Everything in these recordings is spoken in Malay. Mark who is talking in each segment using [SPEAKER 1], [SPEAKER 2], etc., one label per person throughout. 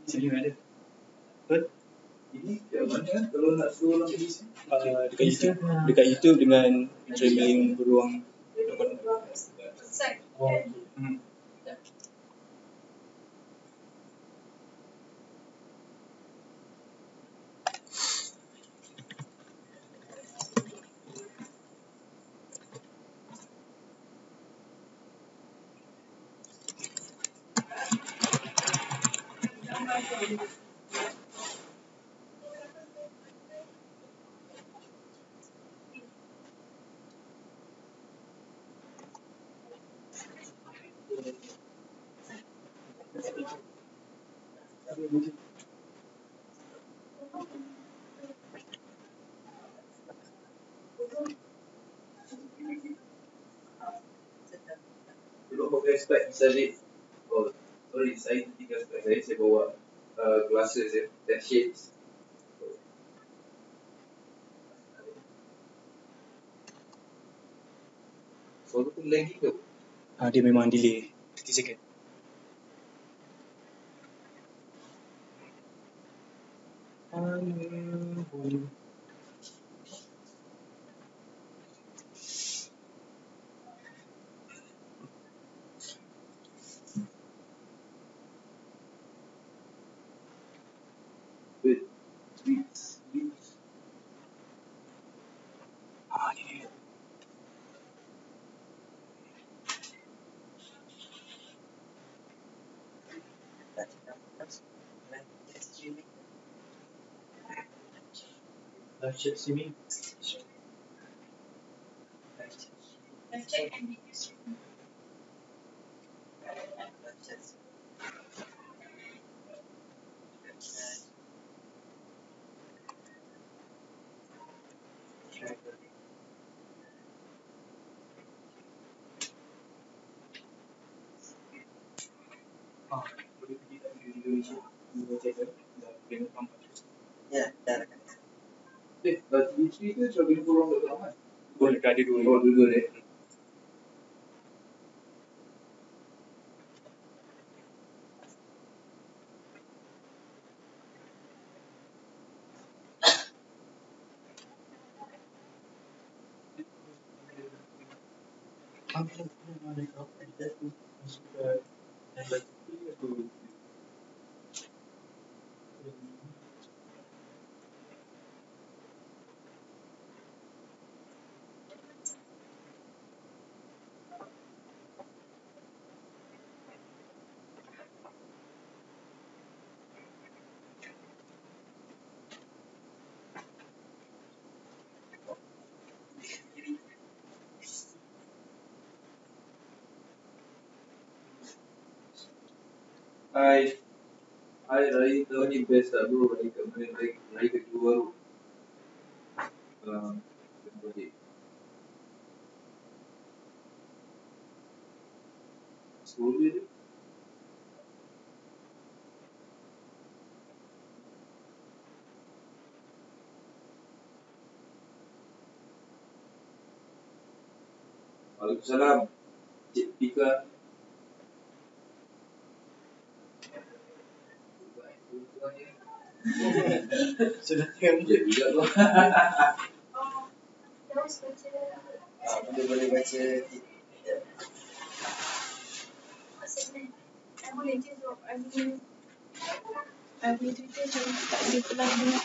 [SPEAKER 1] Sini ada. Betul?
[SPEAKER 2] Ini kat mana kalau nak suruh orang pergi sini?
[SPEAKER 1] Dekat YouTube dengan traveling beruang.
[SPEAKER 2] Belum pakai spek misalnya. Oh, sorry, saya tinggal spek saya bawa glasses ya, dan shades. Suara tu lagi ke?
[SPEAKER 1] Dia memang delay 30 second. Live chat streaming. Boleh pergi dari Indonesia.
[SPEAKER 3] Ya, dah.
[SPEAKER 2] Dah TV tu traveling beruang kat mana?
[SPEAKER 1] Boleh ada dua.
[SPEAKER 2] Oh, dua deh. Hai Rai tahu ni best tak bro, Rai kedua baru projek sekolah dia Waalaikumsalam Cik Pika
[SPEAKER 1] Sudah tengok
[SPEAKER 2] Cik Pika tu
[SPEAKER 3] Boleh baca.
[SPEAKER 4] Boleh je sebab I punya Twitter macam tak ada pelan dengan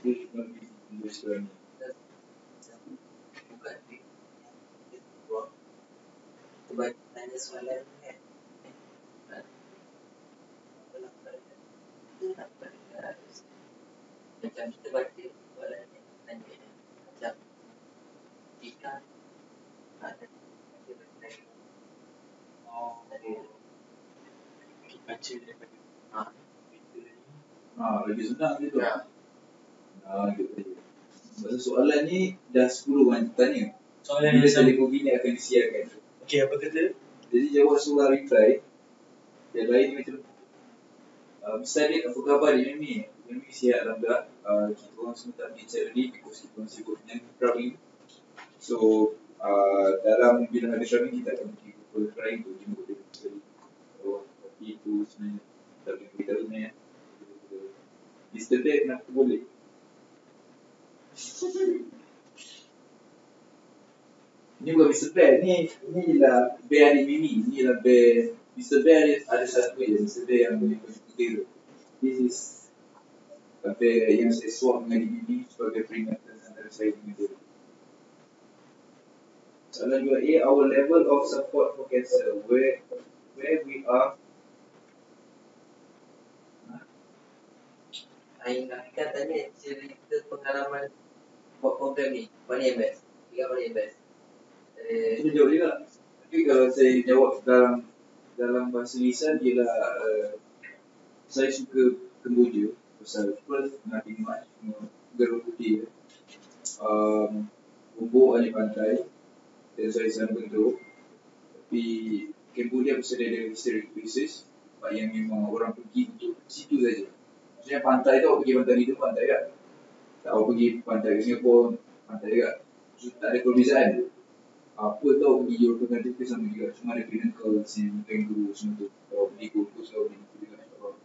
[SPEAKER 2] dia cuma di restoran ni
[SPEAKER 3] Bukan ni. Buat tanya soalan kan. macam kita baca soalan ni tanya macam jika ada dari
[SPEAKER 1] Baca daripada Twitter ni.
[SPEAKER 2] Lagi senang gitu.
[SPEAKER 3] Ya.
[SPEAKER 2] Gitu. Masa soalan ni dah 10 orang tanya.
[SPEAKER 1] Soalan
[SPEAKER 2] Bila
[SPEAKER 1] yang sama.
[SPEAKER 2] Takeover ni akan disiarkan.
[SPEAKER 1] Okey, apa kata?
[SPEAKER 2] Jadi jawab soalan reply. Yang lain macam Mr. Adik, apa khabar dia ni? Dia ni sihat Alhamdulillah. Kita orang semua tak pergi chat tadi because kita orang sibuk dengan travelling. So dalam bila ada travelling kita akan pergi ke travelling tu jemput dia sekali. Tapi itu sebenarnya tak boleh beritahu sebenarnya. Mr. Dad kenapa boleh? Ini bukan Mr. Bear, ni lah Bear adik Mimi, ni lah Bear. Mr. Bear ada satu je, Mr. Bear yang boleh berpikir. This is a Bear yang saya swap dengan adik Mimi sebagai peringatan antara saya dengan dia. Soalan 2A, our level of support for cancer, where we are.
[SPEAKER 3] Aika tanya cerita pengalaman buat program ni. Mana yang best? Tiga mana yang best?
[SPEAKER 2] Kita jawab dia lah. Tapi kalau saya jawab dalam bahasa lisan ialah saya suka Kemboja. Pasal first nothing much, garam putih. Bubuk hanya pantai dan saya sana bentuk. Tapi Cambodia pasal dia ada historic places tempat yang memang orang pergi untuk situ saja. Maksudnya pantai tu awak pergi pantai ni tu pantai kan? Tak awak pergi pantai ke Singapura, pantai kan? So, tak ada perbezaan. Apa tau pergi European country tu sama juga. Cuma ada pinnacle, kangaroo semua tu. Kalau pergi Gold Coast kalau pergi dengan insyaAllah.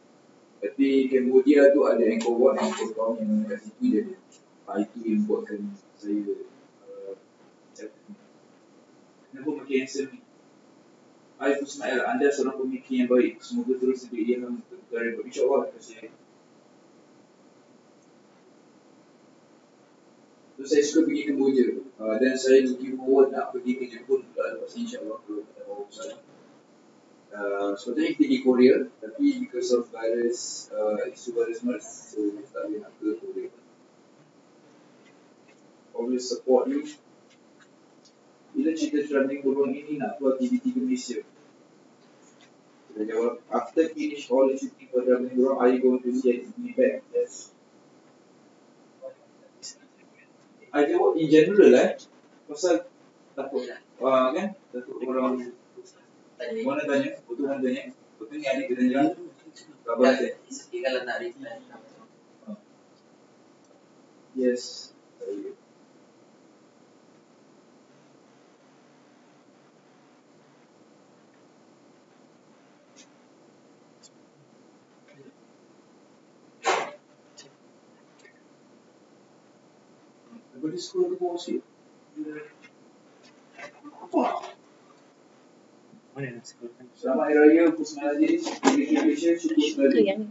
[SPEAKER 2] Tapi Cambodia tu ada Angkor Wat, Angkor Wat yang kat situ je ada. Itu yang buatkan saya kenapa makin handsome ni? Ismail, anda seorang pemikir yang baik. Semoga terus lebih dia untuk perkara yang baik. InsyaAllah, terima kasih. So, saya suka pergi Kemboja. Dan saya looking forward nak pergi ke Jepun pula lepas ni insyaAllah kalau tak ada usaha. Sebetulnya kita pergi Korea, tapi because of virus, isu virus MERS, so kita tak boleh nak ke Korea. Always support you. Bila cerita travelling Beruang ini nak keluar aktiviti ke Malaysia? Kita jawab, after finish all the shooting for travelling Beruang, are you going to see me back? Yes. I jawab in general pasal takut kan? Takut orang mana tanya, betul mana tanya. Betul ni adik kita tanya. Khabar saya.
[SPEAKER 3] Isi kalau nak reply.
[SPEAKER 2] Yes. Everybody scroll the balls here. Apa?
[SPEAKER 1] Mana nak sekolahkan?
[SPEAKER 2] Selamat Hari Raya, Ismail Aziz. Di Malaysia, syukur sekali.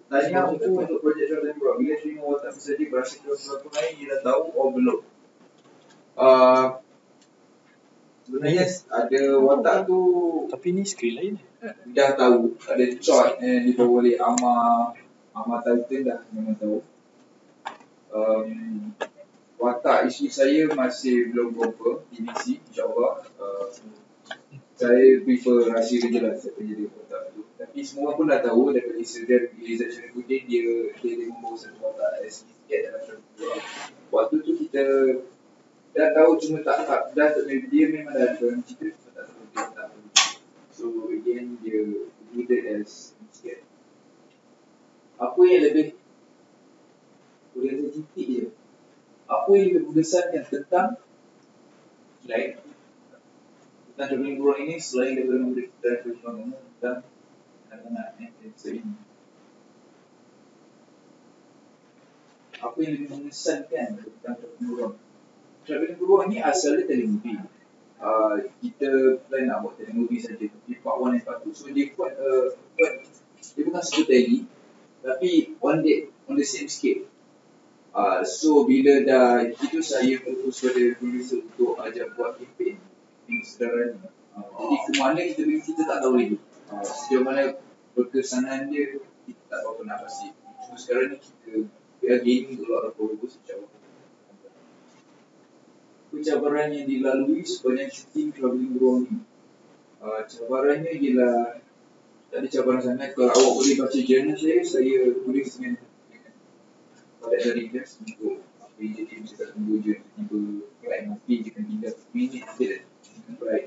[SPEAKER 2] Tanya Ungku untuk projek travelling Beruang. Bila terima watak bersedia berasa ke lain, dia dah tahu or belum? Sebenarnya ada watak tu
[SPEAKER 1] Tapi ni skrip lain.
[SPEAKER 2] dah tahu. Ada shot dibawa oleh Ama Titan dah memang tahu. Watak isteri saya masih belum confirm di misi, insyaAllah. Saya prefer rahsia je lah siapa jadi watak tu. Tapi semua pun dah tahu daripada Instagram Izzat Syarifuddin dia membawa satu watak sikit dalam Syarifuddin. Waktu tu kita dah tahu cuma tak dia memang dah ada dalam cerita cuma tak tahu dia tak tahu. So again dia needed as sikit. Apa yang lebih boleh ada titik je. Apa yang lebih berkesankan tentang travelling Beruang ini selain daripada memberi kita perjuangan tentang anak-anak cancer ini. Apa yang lebih mengesankan tentang travelling Beruang? Travelling Beruang ni asalnya telemovie. Kita plan nak buat telemovie saja, tapi part 1 dan part 2. So dia buat dia bukan satu tele, tapi on the same scale. So bila dah itu saya fokus pada producer untuk ajak buat campaign sekarang ni. Jadi ke mana kita tak tahu lagi. Sejauh mana berkesanan dia kita tak berapa nak pasti. So sekarang ni we are gaining a lot of followers insyaAllah. Cabaran yang dilalui sepanjang syuting travelling beruang ni. Cabarannya ialah tak ada cabaran sangat. Kalau awak boleh baca journal saya tulis dengan pada dari kelas untuk jadi macam tak tunggu je tiba flight mati je kan tinggal minit je dengan flight.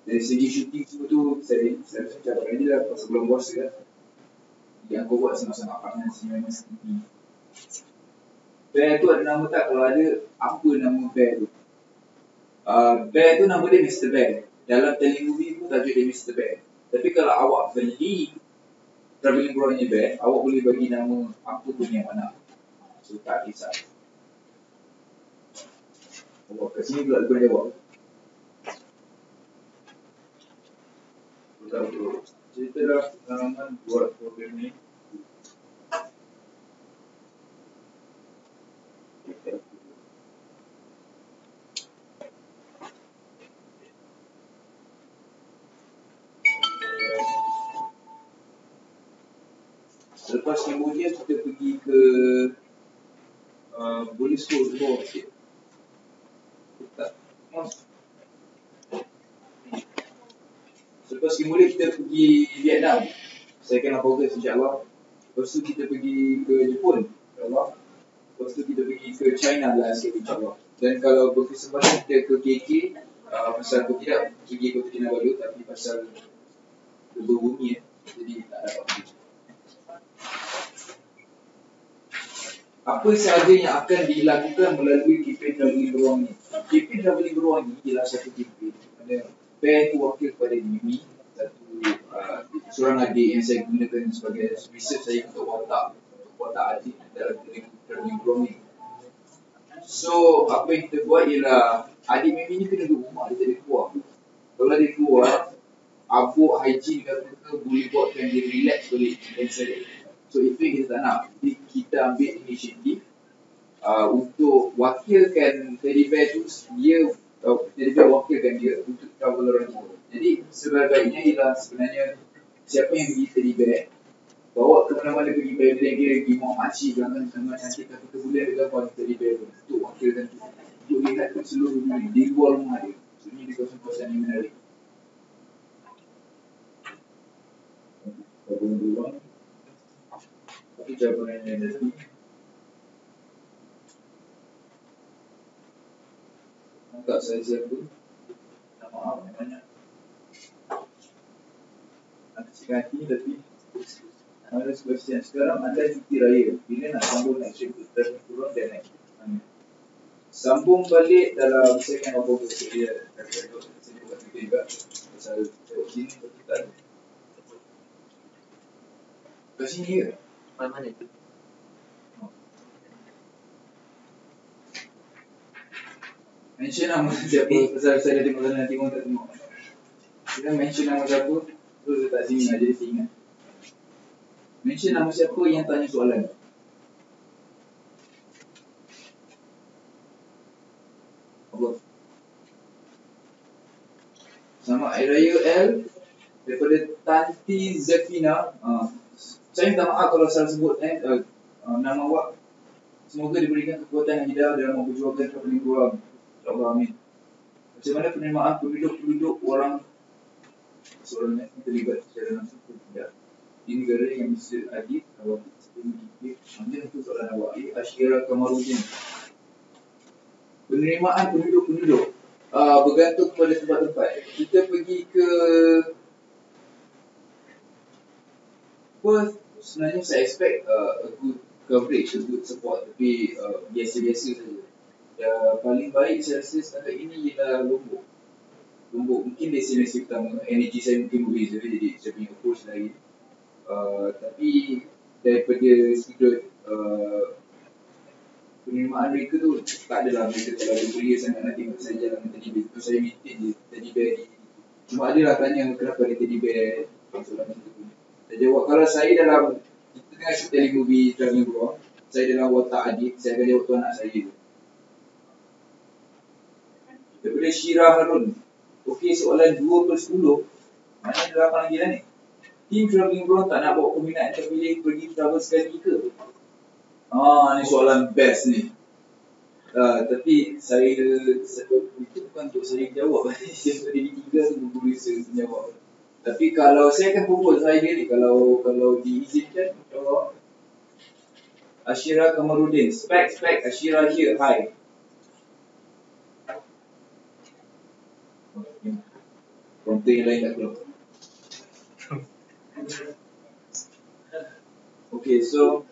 [SPEAKER 2] Dari segi syuting semua tu saya rasa cabaran je lah pasal belum puasa lah. Yang kau buat sama-sama panas memang tinggi. Bear tu ada nama tak? Kalau ada, apa nama Bear tu? Bear tu nama dia Mr. Bear. Dalam telemovie pun tajuk dia Mr. Bear. Tapi kalau awak beli travelling beruang ni Bear, awak boleh bagi nama apa pun yang mana. So tak kisah. Awak kat sini pula boleh jawab. Betul. Cerita dah pengalaman buat program ni. Selepas kemudian kita pergi ke boleh scroll ke bawah sikit. Tak. Selepas kemudian kita pergi Vietnam. Saya akan fokus insyaAllah. Lepas tu kita pergi ke Jepun insyaAllah. Lepas tu kita pergi ke China lah sikit insyaAllah. Dan kalau berkesempatan kita ke KK, pasal aku tidak pergi Kota Kinabalu tapi pasal berbunyi jadi tak dapat pergi. Apa sahaja yang akan dilakukan melalui kempen travelling beruang ni? Kempen travelling beruang ni ialah satu kempen mana Bear tu wakil kepada Mimi, satu seorang adik yang saya gunakan sebagai research saya untuk watak Aziz dalam travelling beruang ni. So apa yang kita buat ialah adik Mimi ni kena duduk rumah, dia tak boleh keluar. Kalau dia keluar, abuk hygiene kata boleh buatkan dia relax balik cancel dia. So itu yang kita tak nak. Jadi kita ambil inisiatif untuk wakilkan teddy bear tu, teddy bear wakilkan dia untuk travel around the world. Jadi sebaliknya ialah sebenarnya siapa yang pergi teddy bear bawa ke mana-mana pergi bear dia pergi mau makcik jangan cantik tapi kemudian dia gambar teddy bear tu untuk wakilkan tu. Untuk lihat ke seluruh dunia di luar rumah dia. So ini di kawasan-kawasan yang menarik. Beruang cabaran yang ada ni. Nampak saya siapa? Minta maaf banyak. Ada sikit hati tapi ada question. Sekarang anda cuti raya. Bila nak sambung next trip? Turun dan next trip. Sambung balik dalam second of August. Dia saya buat video juga. Pasal tengok sini kita ada. Kat sini ke?
[SPEAKER 3] Mana tu?
[SPEAKER 2] Mention nama siapa. Pasal saya dah tengok sana nanti orang tak tengok. Kita mention nama siapa. Terus letak sini lah jadi saya ingat. Mention nama siapa yang tanya soalan. Allah. Sama Hari Raya L daripada Tanti Zafina. Saya minta maaf kalau salah sebut nama awak. Semoga diberikan kekuatan yang hidayah dalam memperjuangkan travelling beruang. InsyaAllah amin. Macam mana penerimaan penduduk-penduduk orang seorang yang terlibat secara langsung tidak di negara yang bisa adil awak seperti macam itu soalan awak. Ashira Kamarudin. Penerimaan penduduk-penduduk bergantung kepada tempat-tempat. Kita pergi ke Perth, sebenarnya saya expect a good coverage, a good support, tapi biasa-biasa saja. Paling baik saya rasa setakat ini ialah Lombok. Mungkin destinasi pertama, energi saya mungkin berbeza, jadi saya punya approach lain. Tapi daripada sudut penerimaan mereka tu tak adalah mereka terlalu beria sangat nak tengok saya jalan dengan teddy bear. Tu saya maintain je teddy bear ni. Cuma adalah tanya kenapa ada teddy bear. Soalan macam tu. Saya jawab kalau saya dalam kita tengah shoot telemovie travelling beruang, saya dalam watak adik, saya akan jawab tu anak saya tu. Daripada Syirah Harun. Okey, soalan 2/10. Mana 8 lagi dah ni? Tim travelling beruang tak nak bawa peminat yang terpilih pergi travel sekali ke? Ni soalan best ni. Tapi saya itu bukan untuk saya jawab. Saya tadi tiga tu berusaha untuk jawab. Tapi kalau saya akan propose idea ni, kalau diizinkan, insyaAllah. Ashira Kamarudin, spek Ashira here, hi. Prompter yang lain tak keluar. Okay, so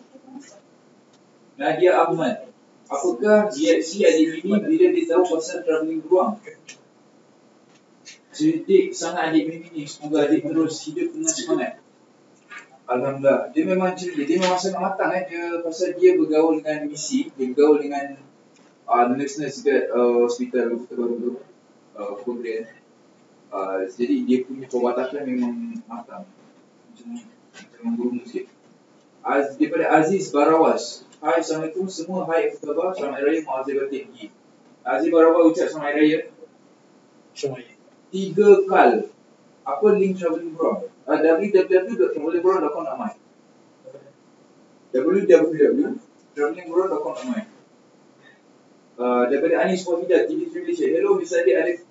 [SPEAKER 2] Nadia Ahmad, apakah GFC adik Mimi bila dia tahu pasal travelling beruang? Cerdik sangat adik Mimi ni, semoga adik terus hidup dengan semangat. Alhamdulillah, dia memang cerdik, dia memang sangat matang dia pasal dia bergaul dengan misi, dia bergaul dengan nurse-nurse dekat hospital baru tu, kemudian. Jadi dia punya perwatakan memang matang, macam guru sikit. Daripada Aziz Barawas, hai Assalamualaikum semua, hai apa khabar, selamat Hari Raya Muazzin Batin. Aziz Barawas ucap selamat Hari Raya.
[SPEAKER 1] Semuanya.
[SPEAKER 2] 3 kal. Apa link travelling beruang? www.travelingberuang.com.my www.travelingberuang.com.my Daripada Anis Wafidah, TV3 Malaysia. Hello Mr. Adik,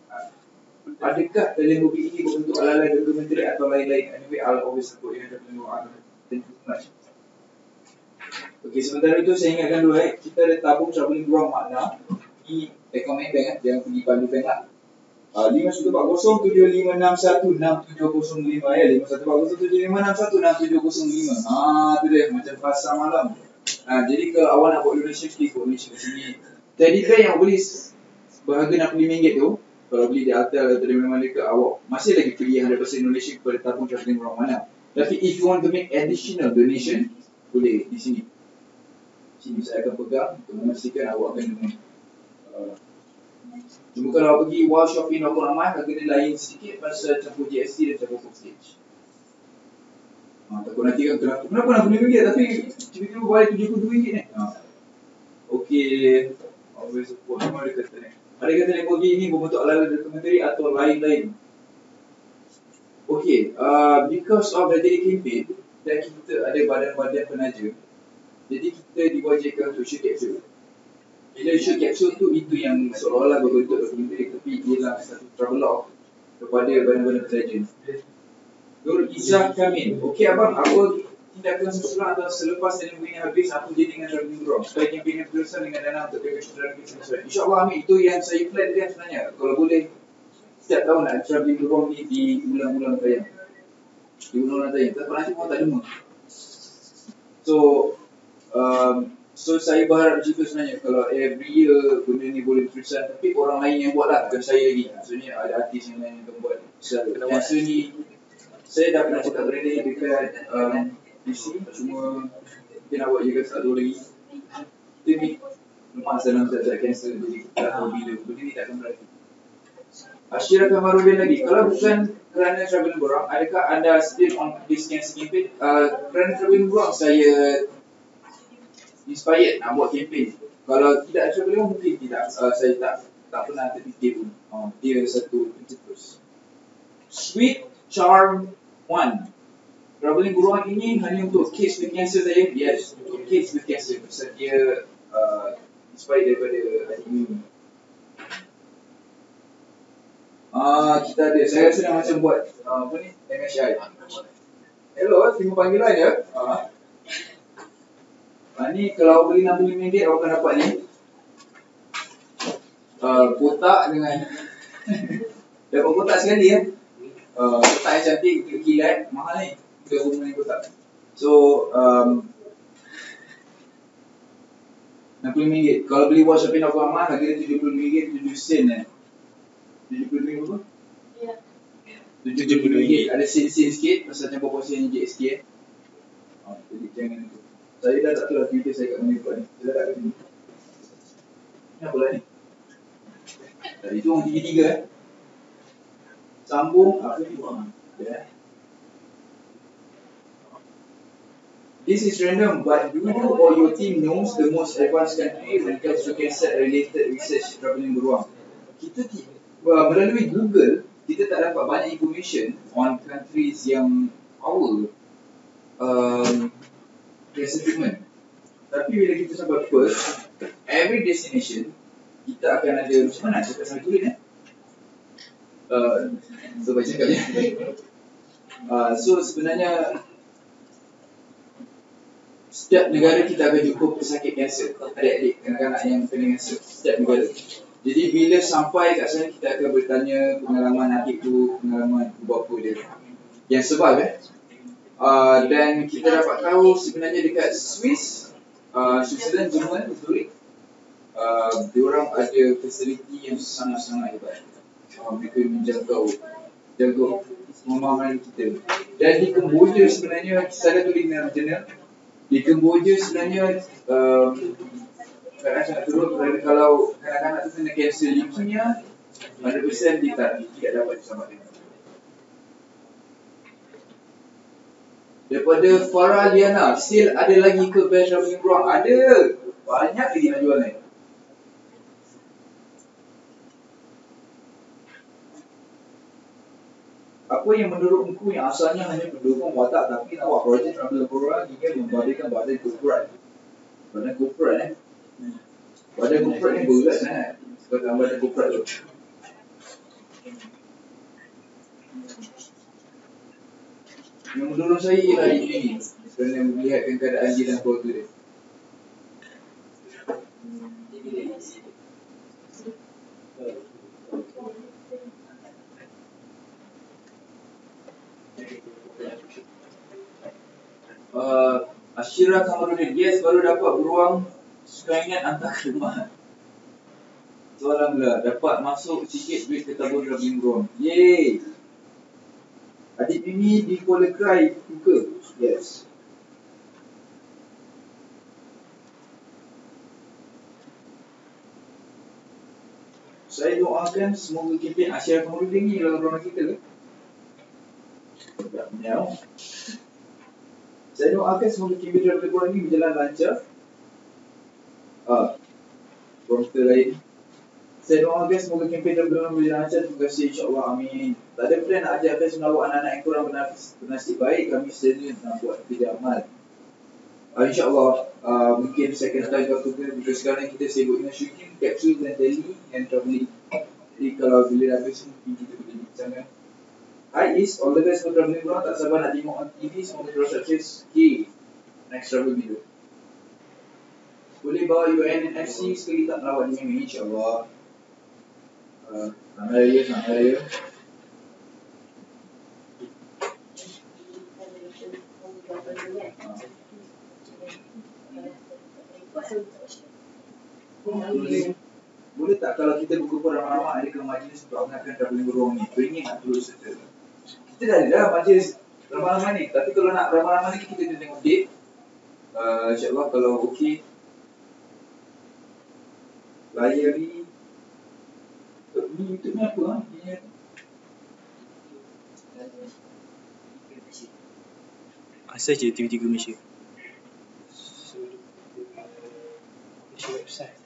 [SPEAKER 2] adakah dalam movie ini berbentuk ala-ala dokumentari atau lain-lain? Anyway, I'll always support you in travelling beruang. Thank you so much. Okay, sementara itu saya ingatkan dulu kita ada tabung travelling beruang makna di Economic Bank jangan pergi Pandu Bank lah. 514075616705 ya, 514075616705. Tu dia macam pasar malam. Jadi kalau awak nak buat donation, klik donation kat sini. Teddy bear yang beli seharga RM65 tu, kalau beli di Altel atau di mana-mana ke, awak masih lagi pilih 100% donation kepada tabung travelling beruang mana. Tapi if you want to make additional donation, boleh di sini. Sini saya akan pegang untuk memastikan awak akan dengar. Cuma kalau pergi wallshopping.com.my, harga dia lain sedikit pasal campur GST dan campur postage. Takut nanti kan kenapa nak RM5 tapi tiba-tiba bayar RM72 ni. Okey. Always support. Semua ada kata ni. Ada kata Lamborghini ini berbentuk ala-ala dokumentari atau lain-lain. Okey. Because of dah jadi campaign dan kita ada badan-badan penaja, jadi kita diwajibkan untuk shoot capsule. Bila shoot capsule tu, itu yang seolah-olah berbentuk dokumentari, tapi ialah satu travelog kepada badan-badan penaja. Nur Izzah Kamil. Okey abang, apa tindakan susulan atau selepas Lamborghini habis, apa jadi dengan travelling beruang? Supaya campaign yang berterusan dengan dana untuk kekecualian kita. InsyaAllah Amin, itu yang saya plan dia sebenarnya. Kalau boleh, setiap tahun nak travelling beruang ni di ulang-ulang tayang. Di ulang-ulang tayang. Tapi nanti orang tak dengar. So saya berharap macam tu sebenarnya. Kalau every year benda ni boleh terusan, tapi orang lain yang buat lah, bukan saya lagi. Maksudnya ada artis yang lain yang buat. Masa ni saya dah pernah cakap benda ni dekat DC, cuma mungkin awak juga tak tahu lagi. Kita ni lepas dalam tak cancel, jadi kita tak tahu bila benda ni tak akan berlaku. Ashira Kamarudin lagi, kalau bukan kerana travelling beruang, adakah anda still on this campaign? Kerana travelling beruang saya inspired nak buat campaign. Kalau tidak travelling beruang mungkin tidak. Saya tak pernah terfikir pun. Dia satu pencetus. Sweet Charm 1. Travelling beruang ini hanya untuk kids with cancer saya. Yes, untuk kids with cancer. Pasal dia inspired daripada adik ini. Kita ada, saya rasa dah macam buat apa ni, MSI. Hello, terima panggilan ya. Ni kalau beli RM65 awak akan dapat ni kotak dengan dapat kotak sekali ya. Kotak yang cantik, kilat, mahal ni. Kita guna kotak. So RM65. Kalau beli wallshopping.com harga dia RM75, 7 sen RM75 berapa? Ya. RM72. Ada sen-sen sikit pasal campur portion GST jadi jangan itu. Saya dah tak tahu lah Twitter saya kat mana pula ni. Saya dah kat sini. Ni apa lah ni? Itu orang 3-3 Sambung apa ni? This is random, but do you or your team knows the most advanced country when it comes to cancer related research travelling beruang? Kita melalui Google, kita tak dapat banyak information on countries yang our cancer treatment. Tapi bila kita sampai Perth, every destination kita akan ada macam mana cakap sampai tulis so baca cakap je. So sebenarnya setiap negara kita akan jumpa pesakit kanser, adik-adik, kanak-kanak yang kena kanser, setiap negara. Jadi bila sampai kat sana kita akan bertanya pengalaman adik tu, pengalaman bapa dia yang survive dan kita dapat tahu sebenarnya dekat Swiss, Switzerland, Jerman, Zurich, diorang ada fasiliti yang sangat-sangat hebat. Mereka menjangkau pemahaman kita. Dan di Kemboja sebenarnya, saya tulis dalam jurnal, di Kemboja sebenarnya keadaan sangat turun kerana kalau kanak-kanak tu kena kanser leukemia, 100% dia tidak dapat diselamatkan. Daripada Farah Liana, still ada lagi ke batch travelling Beruang? Ada! Banyak lagi nak jual ni. Apa yang menurut Ungku yang asalnya hanya pendukung watak tapi nak buat projek travelling Beruang hingga membadikan badan corporate? Badan corporate badan corporate ni berat sangat. Sekarang badan corporate tu. Yang mendorong saya ialah ini kerana melihatkan keadaan dia dan keluarga dia. Ashira Kamarudin, yes, baru dapat beruang. Suka ingat hantar ke rumah. So alhamdulillah, dapat masuk sikit duit ke tabung travelling beruang. Yeay. Adik Mimi di Kuala Krai buka. Yes. Saya doakan semoga kempen Asyar Kamarudin ni dalam rumah kita ke? Tak menyau. Saya doakan semoga kempen travelling beruang ni berjalan lancar. Prompter lain. Saya doakan semoga kempen travelling beruang berjalan lancar. Terima kasih, insyaAllah, amin. Tak ada plan nak ajarkan sebenarnya anak-anak yang kurang bernasib baik. Kami sendiri nak buat kerja amal. InsyaAllah, mungkin second time ke because sekarang kita sibuk dengan shooting, capsule dan tele and travelling. Jadi kalau bila habis mungkin kita boleh bincangkan. Hi Is, all the best for travelling beruang. Tak sabar nak tengok on TV. Semoga terus sukses. Okay, next travel video. Boleh bawa UNNFC sekali tak melawat di Mimi, insyaAllah. Selamat Raya, selamat Raya. Boleh tak kalau kita berkumpul ramai-ramai ada ke majlis untuk angkatkan travelling beruang ni? Ringin nak terus serta. Kita dah ada majlis ramai-ramai ni. Tapi kalau nak ramai-ramai ni kita kena tengok date. InsyaAllah kalau okey, layari ni YouTube ni apa?
[SPEAKER 1] Asal je TV3 Malaysia. Malaysia website.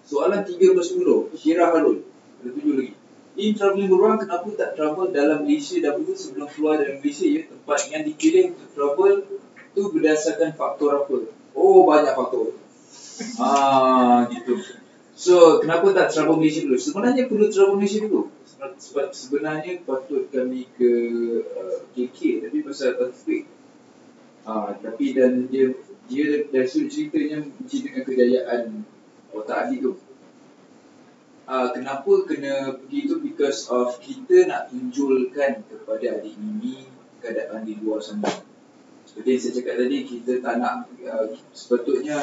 [SPEAKER 2] Soalan 3/10, Syirah Harul. Ada 7 lagi. In travelling beruang, kenapa tak travel dalam Malaysia dahulu sebelum keluar dari Malaysia ya? Tempat yang dipilih untuk travel tu berdasarkan faktor apa? Oh, banyak faktor. Gitu. So, kenapa tak travel Malaysia dulu? Sebenarnya perlu travel Malaysia dulu. Sebab sebenarnya patut kami ke KK tapi pasal earthquake. Tapi dan dia dari sudut ceritanya menceritakan kejayaan otak adik tu. Kenapa kena pergi tu? Because of kita nak tunjulkan kepada adik Mimi keadaan di luar sana. Seperti yang saya cakap tadi, kita tak nak sepatutnya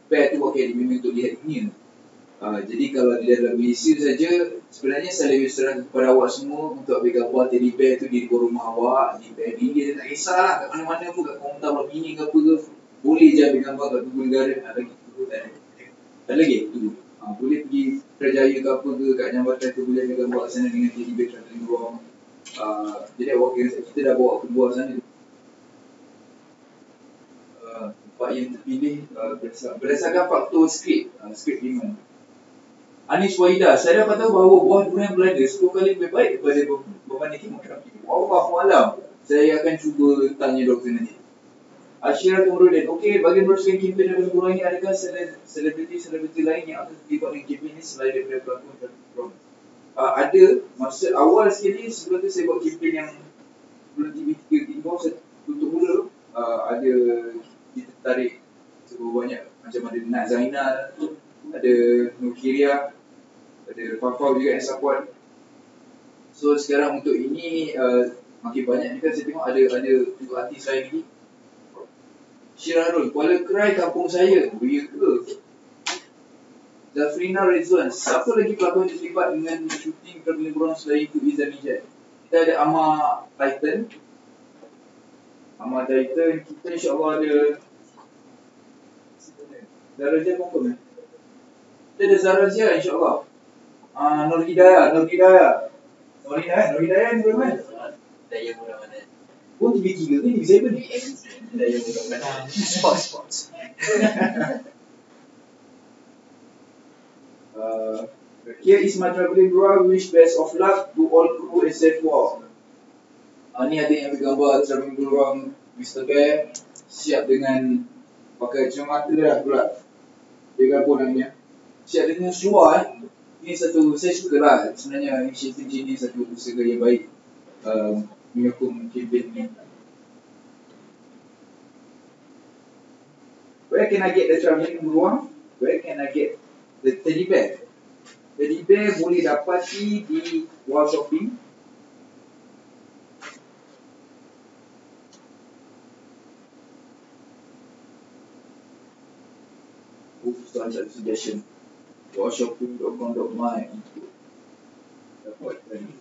[SPEAKER 2] pair tu pakai adik Mimi untuk lihat dunia. Jadi kalau di dalam Malaysia saja, sebenarnya saya lebih serang kepada awak semua untuk ambil gambar teddy bear tu di luar rumah awak, di bear India, tak kisahlah kat mana-mana pun, kat komentar buat mini ke apa ke, boleh je ambil gambar kat Google Negara. Tak lagi? Tunggu. Boleh pergi Kerajaya ke apa ke, kat Jambatan ke, boleh ambil gambar kat sana dengan teddy bear travelling beruang. Jadi awak kira kita dah bawa kedua sana. Tempat yang terpilih berdasarkan faktor skrip lima. Anis Wahida, saya dapat tahu bahawa buah durian Belanda 10 kali lebih baik daripada berbanding kemoterapi. Wallahualam. Saya akan cuba tanya doktor nanti. Asyirah Tumrudin, okey, bagi meneruskan kempen dan berkurang ini, adakah selebriti lain yang akan terlibat dengan kempen ini selain daripada pelakon dan program? Ada, masa awal sekali sebelum tu saya buat kempen yang bulan TV3 Timur, saya tutup mula ada kita tarik sebuah banyak, macam ada Nat Zainal, ada Nukiria, ada Fafau juga yang support. So sekarang untuk ini makin banyak juga saya tengok ada juga artis lain lagi. Syirarul, Kuala Kerai kampung saya. Ya ke? Zafrina Rezwan, siapa lagi pelakon yang terlibat dengan syuting Travelling Beruang selain itu Izzah Mijat? Kita ada Amar Titan. Kita insyaAllah ada Zarazia confirm eh? Kita ada Zarazia insyaAllah. Nur Hidayah ni berapa kan?
[SPEAKER 3] Daya murah mana?
[SPEAKER 2] Oh, TV3 ke TV7 ni?
[SPEAKER 3] Daya murah mana?
[SPEAKER 1] Sports.
[SPEAKER 2] Here is my travelling Beruang. Wish best of luck to all crew and safe walk. Ni ada yang bergambar travelling Beruang Mr. Bear siap dengan pakai cermata dah pula. Dia gabung namanya. Siap dengan seluar Ini satu, saya suka lah sebenarnya inisiatif ini satu usaha yang baik menyokong kempen ni. Where can I get the travelling Beruang? Where can I get the teddy bear? Teddy bear boleh dapati di wall shopping. Ustaz ada suggestion. wallshopping.com.my dapat tadi.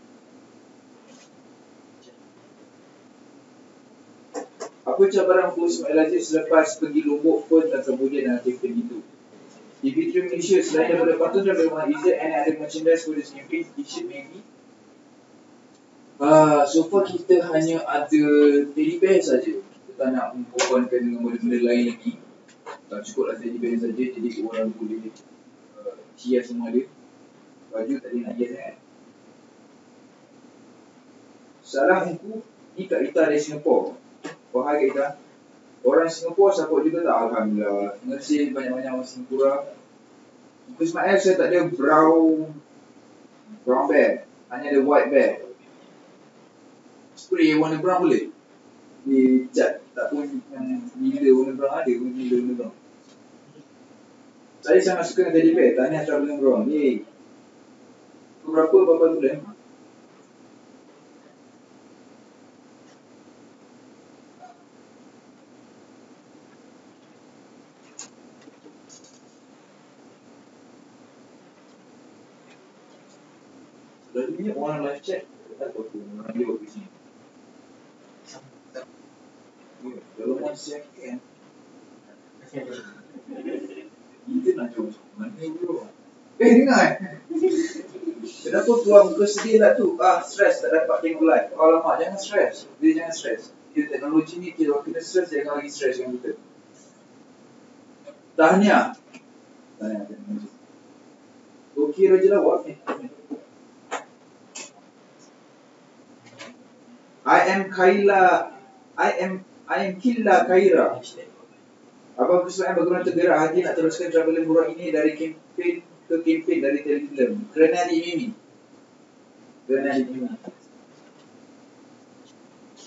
[SPEAKER 2] Apa cabaran Ungku Ismail Aziz selepas pergi Lombok pun dan kemudian dengan kempen itu? TV3 Malaysia selain daripada patut dan rumah Aziz and ada merchandise for this campaign t-shirt maybe. So far kita hanya ada teddy bear saja. Kita tak nak memperkuatkan dengan benda-benda lain lagi. Cukuplah teddy bear saja, jadi orang boleh hias semua dia. Baju tak ada nak hias kan. Salah Ungku, ni Kak Ita dari Singapura. Wahai Kak Ita, orang Singapura support juga tak? Alhamdulillah. Terima kasih banyak-banyak orang Singapura. Ungku Ismail saya tak ada brown bear, hanya ada white bear. Spray warna brown boleh? Dia cat tak pun yang gila warna brown ada, gila warna brown. Saya sangat suka dengan teddy bear, tahniah travelling Beruang. Yeay. Berapa bulan? Sudah ni orang live chat, tak tahu tu orang lewat ke sini. Dalam one second. Kita nak jom mana bro? Dengar. Kenapa keluar muka sedih lah tu? Stress tak dapat tengok live. Alamak, jangan stress. Dia jangan stress. Dia teknologi ni kalau kena stress, jangan lagi stress dengan kita. Tahniah. Okey Raja Lawak ni. I am Killa Kaira. Abang Ismail bagaimana tergerak hati nak teruskan travelling Beruang ini dari kempen ke kempen dari telefilm? Kerana adik Mimi.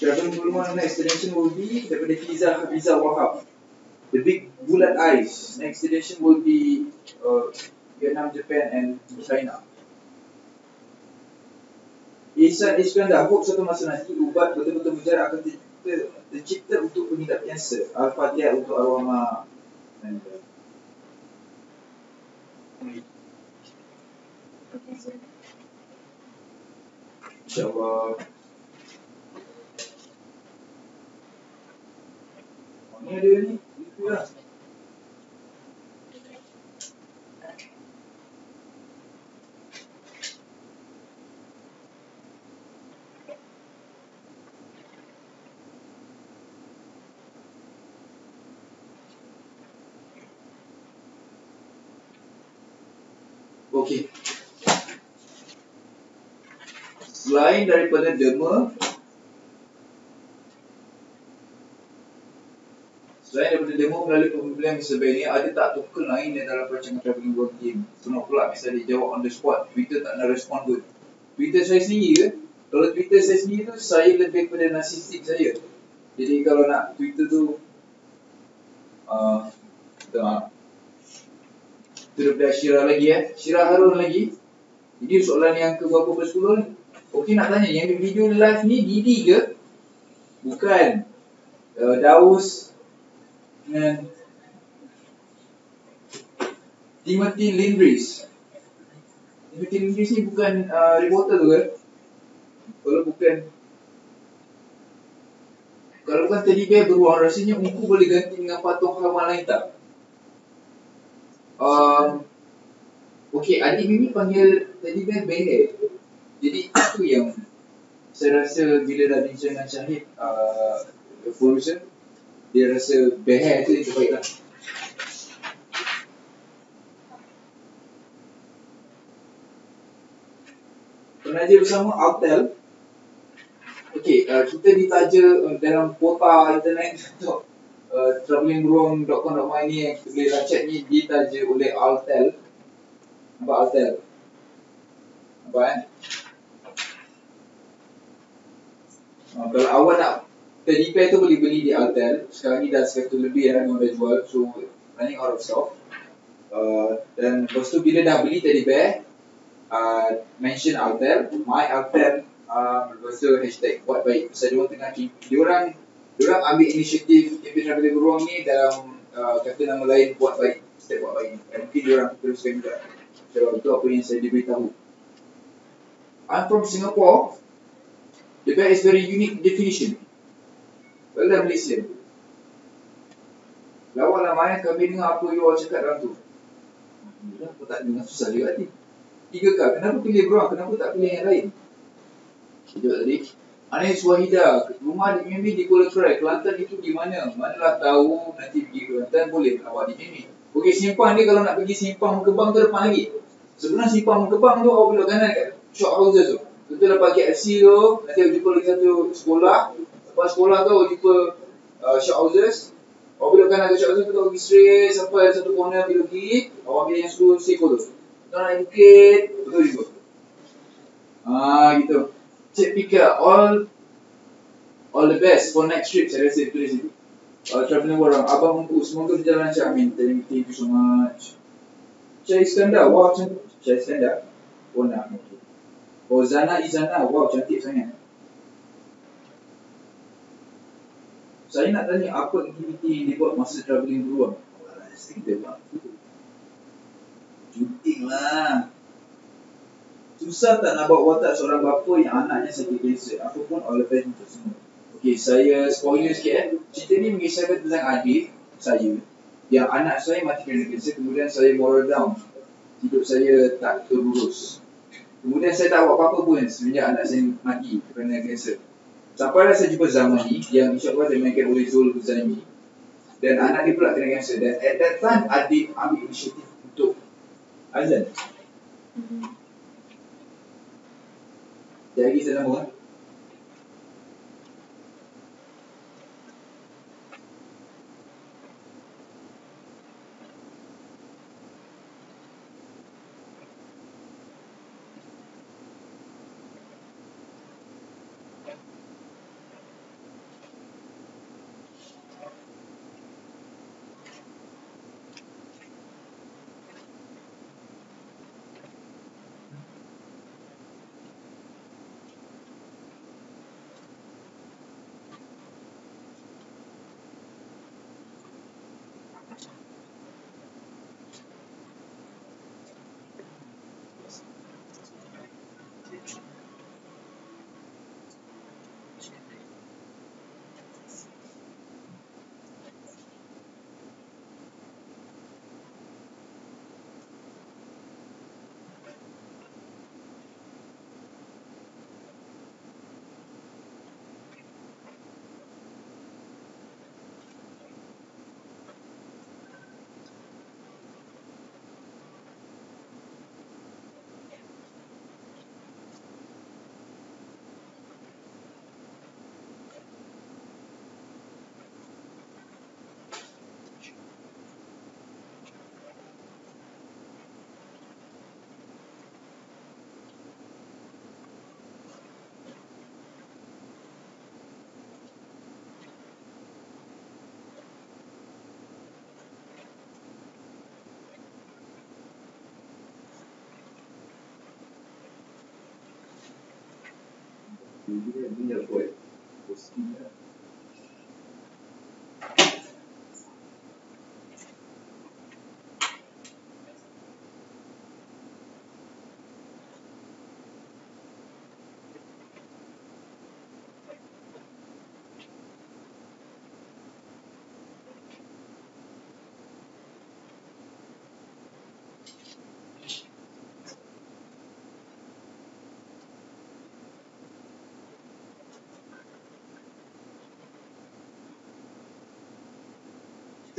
[SPEAKER 2] Travelling Beruang next destination will be daripada Fiza Wahab. The Big Bullet Eyes. Next destination will be Vietnam, Japan and China. Ihsan Iskandar, hope satu masa nanti ubat betul-betul berjarak akan tercipta untuk pengidap kanser. Al-Fatihah untuk arwah mak. InsyaAllah. Ni ada ni. Itu lah. Okey. Selain daripada derma, melalui pembelian Mr. Benny, ada tak token lain yang dalam rancangan travelling world game? Senang pula bisa dijawab on the spot. Twitter tak nak respon pun. Twitter saya sendiri ke? Kalau Twitter saya sendiri tu, saya lebih kepada narsistik saya. Jadi kalau nak Twitter tu, kita maaf. Itu daripada Syirah lagi Syirah Harun lagi. Jadi soalan yang ke berapa bersepuluh ni? Okey, nak tanya, yang video live ni Didi ke? Bukan. Daus dengan Timothy Lindris. Timothy Lindris ni bukan reporter tu ke? Kalau bukan teddy bear beruang, rasanya Ungku boleh ganti dengan patung haiwan lain tak? Okey, adik Mimi panggil teddy bear bear. Jadi itu yang saya rasa bila dah bincang dengan Syahid, producer, dia rasa bear tu yang terbaik lah. Penaja bersama Altel. Okey, kita ditaja dalam kuota internet untuk travelingberuang.com.my ni yang kita boleh rancang ni ditaja oleh Altel. Nampak Altel? Nampak kalau awak nak teddy bear tu boleh beli di Altel. Sekarang ni dah 100 lebih dah dah jual. So running out of stock. Dan lepas tu bila dah beli teddy bear, mention Altel, my Altel, lepas tu hashtag buat baik. Pasal diorang ambil inisiatif kempen travelling beruang ni dalam kata nama lain buat baik, hashtag buat baik. Dan mungkin diorang teruskan juga. Sebab itu apa yang saya diberitahu. I'm from Singapore. The bear is very unique definition. Well done Malaysia. Lawanlah Maya, kami dengar apa you all cakap dalam tu. Aku tak dengar, susah juga ni. 3K, kenapa pilih beruang? Kenapa tak pilih yang lain? Sekejap tadi. Anis Wahida, rumah adik Mimi di Kuala Terai. Kelantan itu di mana? Manalah tahu, nanti pergi ke Kelantan boleh awak adik Mimi. Okey, simpang ni kalau nak pergi simpang Kebang tu depan lagi. Sebenarnya simpang Kebang tu awak belok kanan kat shop houses tu. Betul lepas KFC tu, nanti awak jumpa lagi satu sekolah. Lepas sekolah tu awak jumpa shop houses. Awak belok kanan ke shop houses tu, awak pergi straight sampai satu corner pergi kiri. Awak ambil yang 10 seko tu. Kita nak bukit, betul juga. Gitu. Cik Pika, all the best for next trip. Saya rasa tulis itu. Travelling orang, Abang Ungku, semoga berjalan lancar. Amin. Thank you so much. Syah Iskandar, wow cantik. Syah Iskandar, oh nak. Oh Zana Izana, wow cantik sangat. Saya nak tanya apa aktiviti yang dibuat masa travelling beruang? Shooting lah. Susah tak nak bawa watak seorang bapa yang anaknya sakit kanser? Apa pun all the best untuk semua. Okey, saya spoiler sikit Cerita ni mengisahkan tentang adik saya yang anak saya mati kerana kanser. Kemudian saya moral down. Hidup saya tak terurus. Kemudian saya tak buat apa-apa pun semenjak anak saya mati kerana kanser. Sampailah saya jumpa Zamani yang insyaAllah dimainkan oleh Zul Huzani. Dan anak dia pula kena kanser. Dan at that time adik ambil inisiatif untuk azan. Jadi saya nama Dia dah buat posting lah.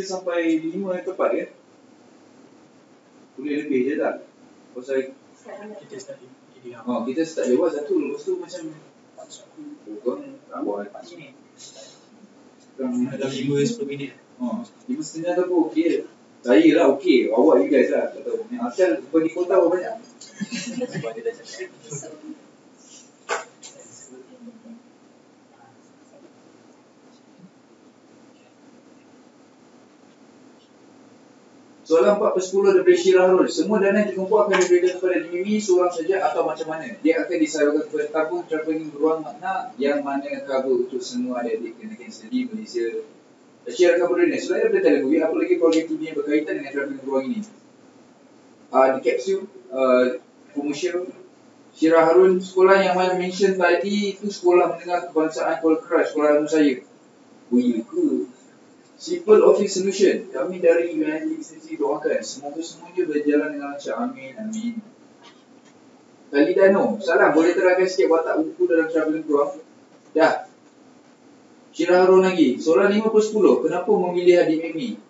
[SPEAKER 2] Kita sampai 5 tepat ke? Boleh lebih je tak? Pasal
[SPEAKER 1] Kita start ini lah.
[SPEAKER 2] kita start lewat satu, lepas tu macam orang tak buat hati ni.
[SPEAKER 1] Dalam 5-10 minit.
[SPEAKER 2] 5.5 tu pun okey je. Saya lah okey, awak you guys lah. Tak tahu. Yang Asal bagi kota berapa banyak?
[SPEAKER 1] Sebab dia dah cakap.
[SPEAKER 2] Soalan 4/10 daripada Syirahul. Semua dana yang dikumpul akan diberikan kepada Mimi seorang saja atau macam mana? Dia akan disalurkan kepada tabung travelling beruang makna yang mana cover untuk semua adik-adik kena cancel di Malaysia. Syirah Kaburin ni, selain daripada telemovie, apa lagi program TV yang berkaitan dengan travelling beruang ini? Di capsule, komersial, Syirah Harun, sekolah yang mana mention tadi itu sekolah menengah kebangsaan Kuala Keras, sekolah ilmu saya. Oh iya ke? Simple Office Solution. Kami dari United Institute doakan semoga semuanya berjalan dengan lancar. Amin. Amin. Kali Dano. Salam. Boleh terangkan sikit watak Ungku dalam travelling beruang? Dah. Syirah Harun lagi. Soalan 5/10. Kenapa memilih adik Mimi?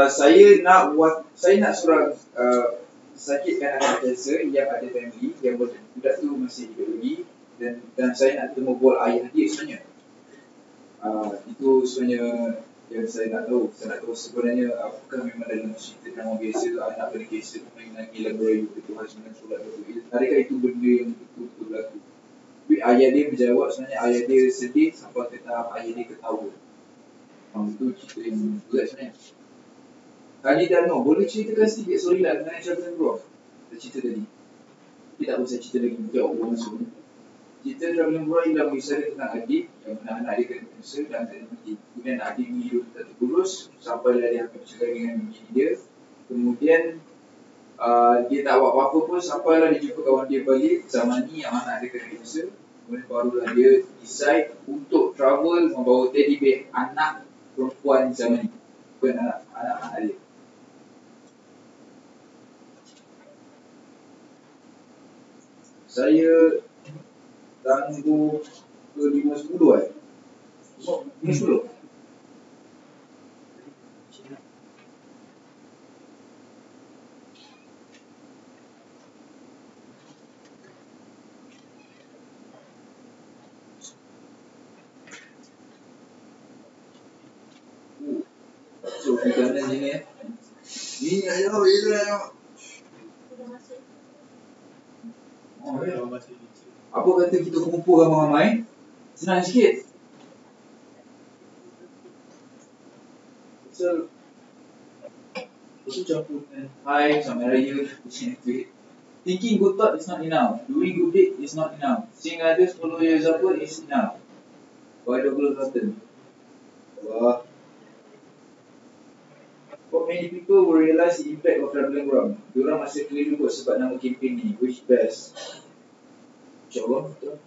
[SPEAKER 2] Saya nak seorang sakitkan anak cancer yang ada family yang budak tu masih hidup lagi dan saya nak temu bol ayah dia sebenarnya. Itu sebenarnya yang saya nak tahu. Saya nak tahu sebenarnya apakah memang dalam cerita drama biasa anak benda kisah permainan gila berayu Tuhan dengan solat betul. Adakah itu benda yang betul-betul berlaku? Tapi ayah dia menjawab sebenarnya ayah dia sedih sampai ke tahap ayah dia ketawa. Itu cerita yang berat sebenarnya. Kali Dano, boleh ceritakan sedikit storyline mengenai travelling beruang? Kita cerita tadi. Tapi tak usah cerita lagi, mungkin awak belum masuk. Cerita travelling beruang ialah mengisahkan tentang adik yang mana anak dia kena kanser dan tak ada mati. Kemudian adik ni hidup tak terkurus sampailah dia akan bercerai dengan bini dia. Kemudian dia tak buat apa-apa pun sampailah dia jumpa kawan dia balik zaman ni yang anak dia kena kanser. Kemudian barulah dia decide untuk travel membawa teddy bear anak perempuan zaman ni. Bukan anak-anak dia. Saya tangguh ke 5/10 kan? 5/10? So, kita kanan sini Ni ayo, ayo. Oh, ya. Apa kata kita kumpul ramai-ramai? Senang sikit. So, itu campur dengan hi, selamat raya, thinking good thought is not enough. Doing good deed is not enough. Seeing others follow your example is enough. Why double button? Wah. But many people will realise the impact of travelling beruang. Diorang masih keliru kot sebab nama kempen ni. Which best? InsyaAllah, betul.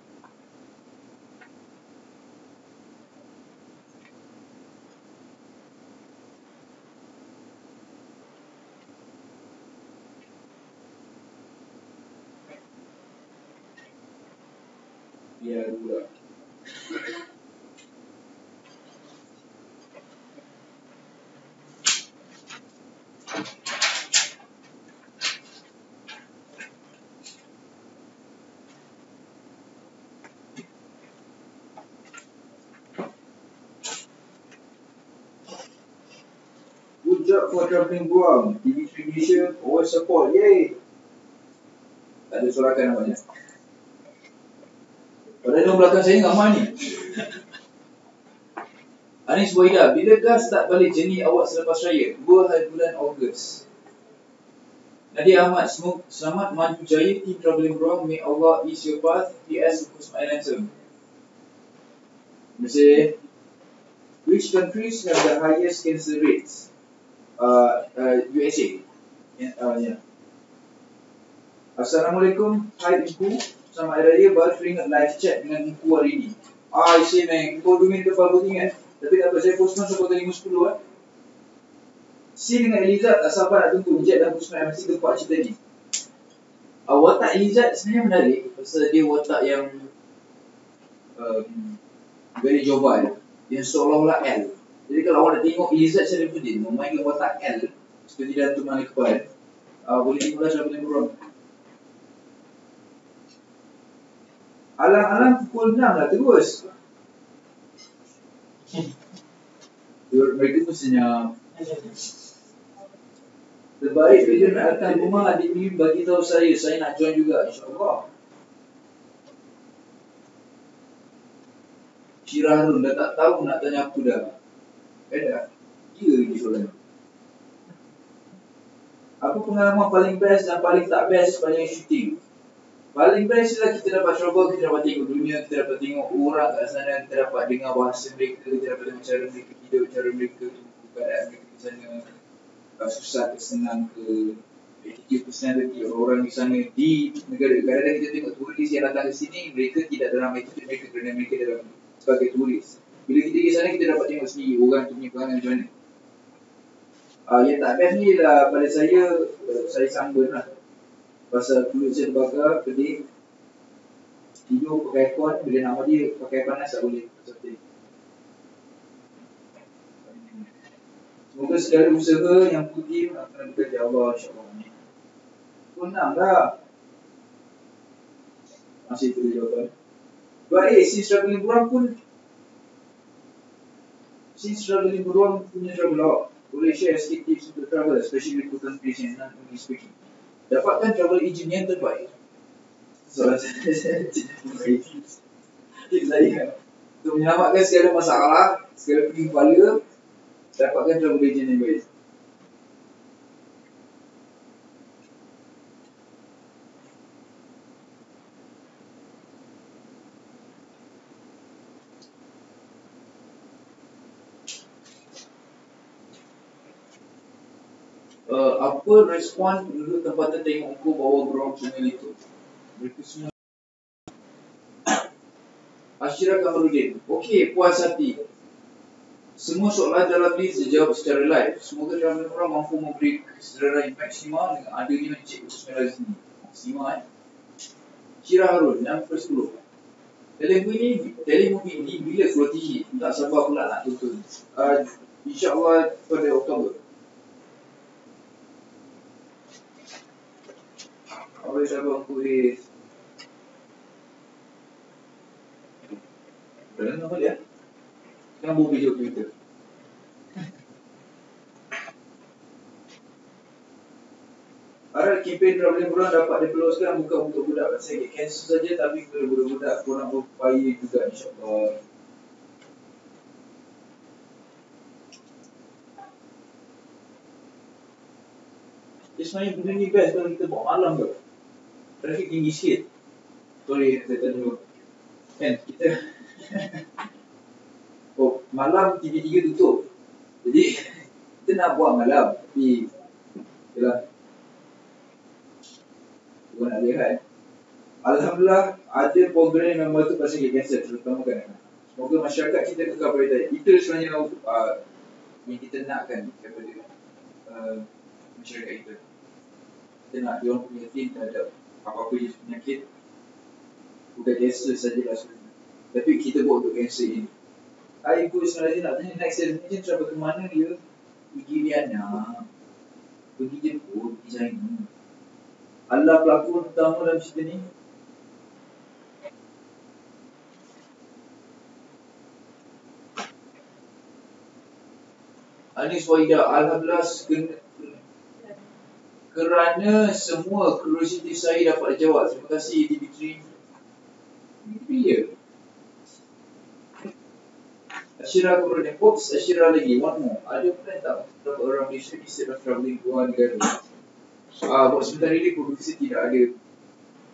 [SPEAKER 2] Biar pula. Good job for travelling beruang. TV Indonesia always support. Yay! Tak ada sorakan namanya. Padahal yang belakang saya ramai ni. Anis Wahida, bilakah start balik jenis awak selepas raya? 2 hari bulan Ogos. Nadia Ahmad, selamat maju jaya team travelling Beruang. May Allah ease your path. PS Ungku Ismail handsome. Terima kasih. Which countries have the highest cancer rates? USA. Yeah. Assalamualaikum. Hai Ungku. Selamat Hari Raya. Baru teringat live chat dengan Ungku hari ini. Ismail, kau 2 minit lepas voting kan? Tapi tak apa, saya postpone sampai pukul 5.10 kan? Si dengan Elizad tak sabar nak tunggu. Ejak dan Ismail mesti tempat cerita ni. Watak Elizad sebenarnya menarik. Pasal dia watak yang very jovial. Yang seolah-olah L. Jadi kalau awak nak tengok Elizad Syarifuddin memainkan watak L seperti Datuk Malik Kepal, boleh tengoklah Travelling Beruang. Alang-alang pukul 6 lah terus. Mereka pun senyap. Terbaik bila nak datang rumah adik ni bagi tahu saya nak join juga, insyaAllah. Syirah Harun dah tak tahu nak tanya aku dah. Dah. Gila lagi soalan. Apa pengalaman paling best dan paling tak best sepanjang syuting? Paling best ialah kita dapat travel, kita dapat tengok dunia, kita dapat tengok orang kat sana, kita dapat dengar bahasa mereka, kita dapat tengok cara mereka hidup, cara mereka tunggu keadaan mereka di sana. Susah ke senang ke, attitude personality orang di sana. Di negara kadang-kadang kita tengok turis yang datang ke sini, mereka tidak dalam attitude mereka kerana mereka dalam sebagai turis. Bila kita pergi sana, kita dapat tengok sendiri orang tu punya perangai macam mana. Yang tak best ni lah pada saya sunburn lah. Pasal kulit saya terbakar, pedih. Tidur pakai aircon, bila nak mandi pakai panas tak boleh. Semoga segala usaha yang putih akan bekerja Allah, insyaAllah. Pukul 6 dah. Masih itu jawapan. Baik, since Travelling Beruang punya travel log, boleh share sikit tips untuk travel, especially with countries yang non-English speaking. Dapatkan travel agent yang terbaik. Soalan saya tidak baik. Tips saya untuk menyelamatkan segala masalah, segala pening kepala, dapatkan travel agent yang baik. Apa respon penduduk tempatan tengok Ungku bawa Beruang sungai itu? Mereka semua Asyirah Kamarudin. Okey, puas hati. Semua soalan dalam list dijawab secara live. Semoga Travelling Beruang mampu memberi kesedaran yang maksimal dengan adanya Encik Ismail Aziz ini. Maksimal Syirah Harun, yang ke-10. Telemovie ini bila keluar TV? Tak sabar pula nak tonton. InsyaAllah pada Oktober. Boleh sabar Ungku Is. Dalam nama dia? Sekarang buat video Twitter. Harap kempen Travelling Beruang dapat dipeloskan bukan untuk budak sakit kanser saja, tapi kepada budak-budak korang berupaya juga, insyaAllah. Ismail, benda ni best kalau kita bawa malam ke? Trafik tinggi sikit. Sorry, saya tanya dulu. Kan, kita malam TV3 tutup. Jadi, kita nak buat malam. Tapi, yalah. Kita nak lihat. Alhamdulillah, ada program yang membantu pasien kanser, terutama kan. Semoga masyarakat kita kekal berjaya. Itu sebenarnya yang kita nakkan daripada masyarakat kita. Kita nak diorang punya yakin terhadap apa-apa jenis penyakit, bukan kanser sajalah sebenarnya. Tapi kita buat untuk kanser ini. Ibu sebenarnya nak tanya next destination travel ke mana dia? Pergi Riana, pergi Jepun, pergi China. Allah pelakon utama dalam cerita ni. Anis Wahida, Alhamdulillah kerana semua curiosity saya dapat dijawab. Terima kasih TV3. TV3 ya? Asyirah kemudian Asyirah lagi, one more. Ada plan tak dapat orang Malaysia instead of travelling ke luar negara? Buat sementara ini producer tidak ada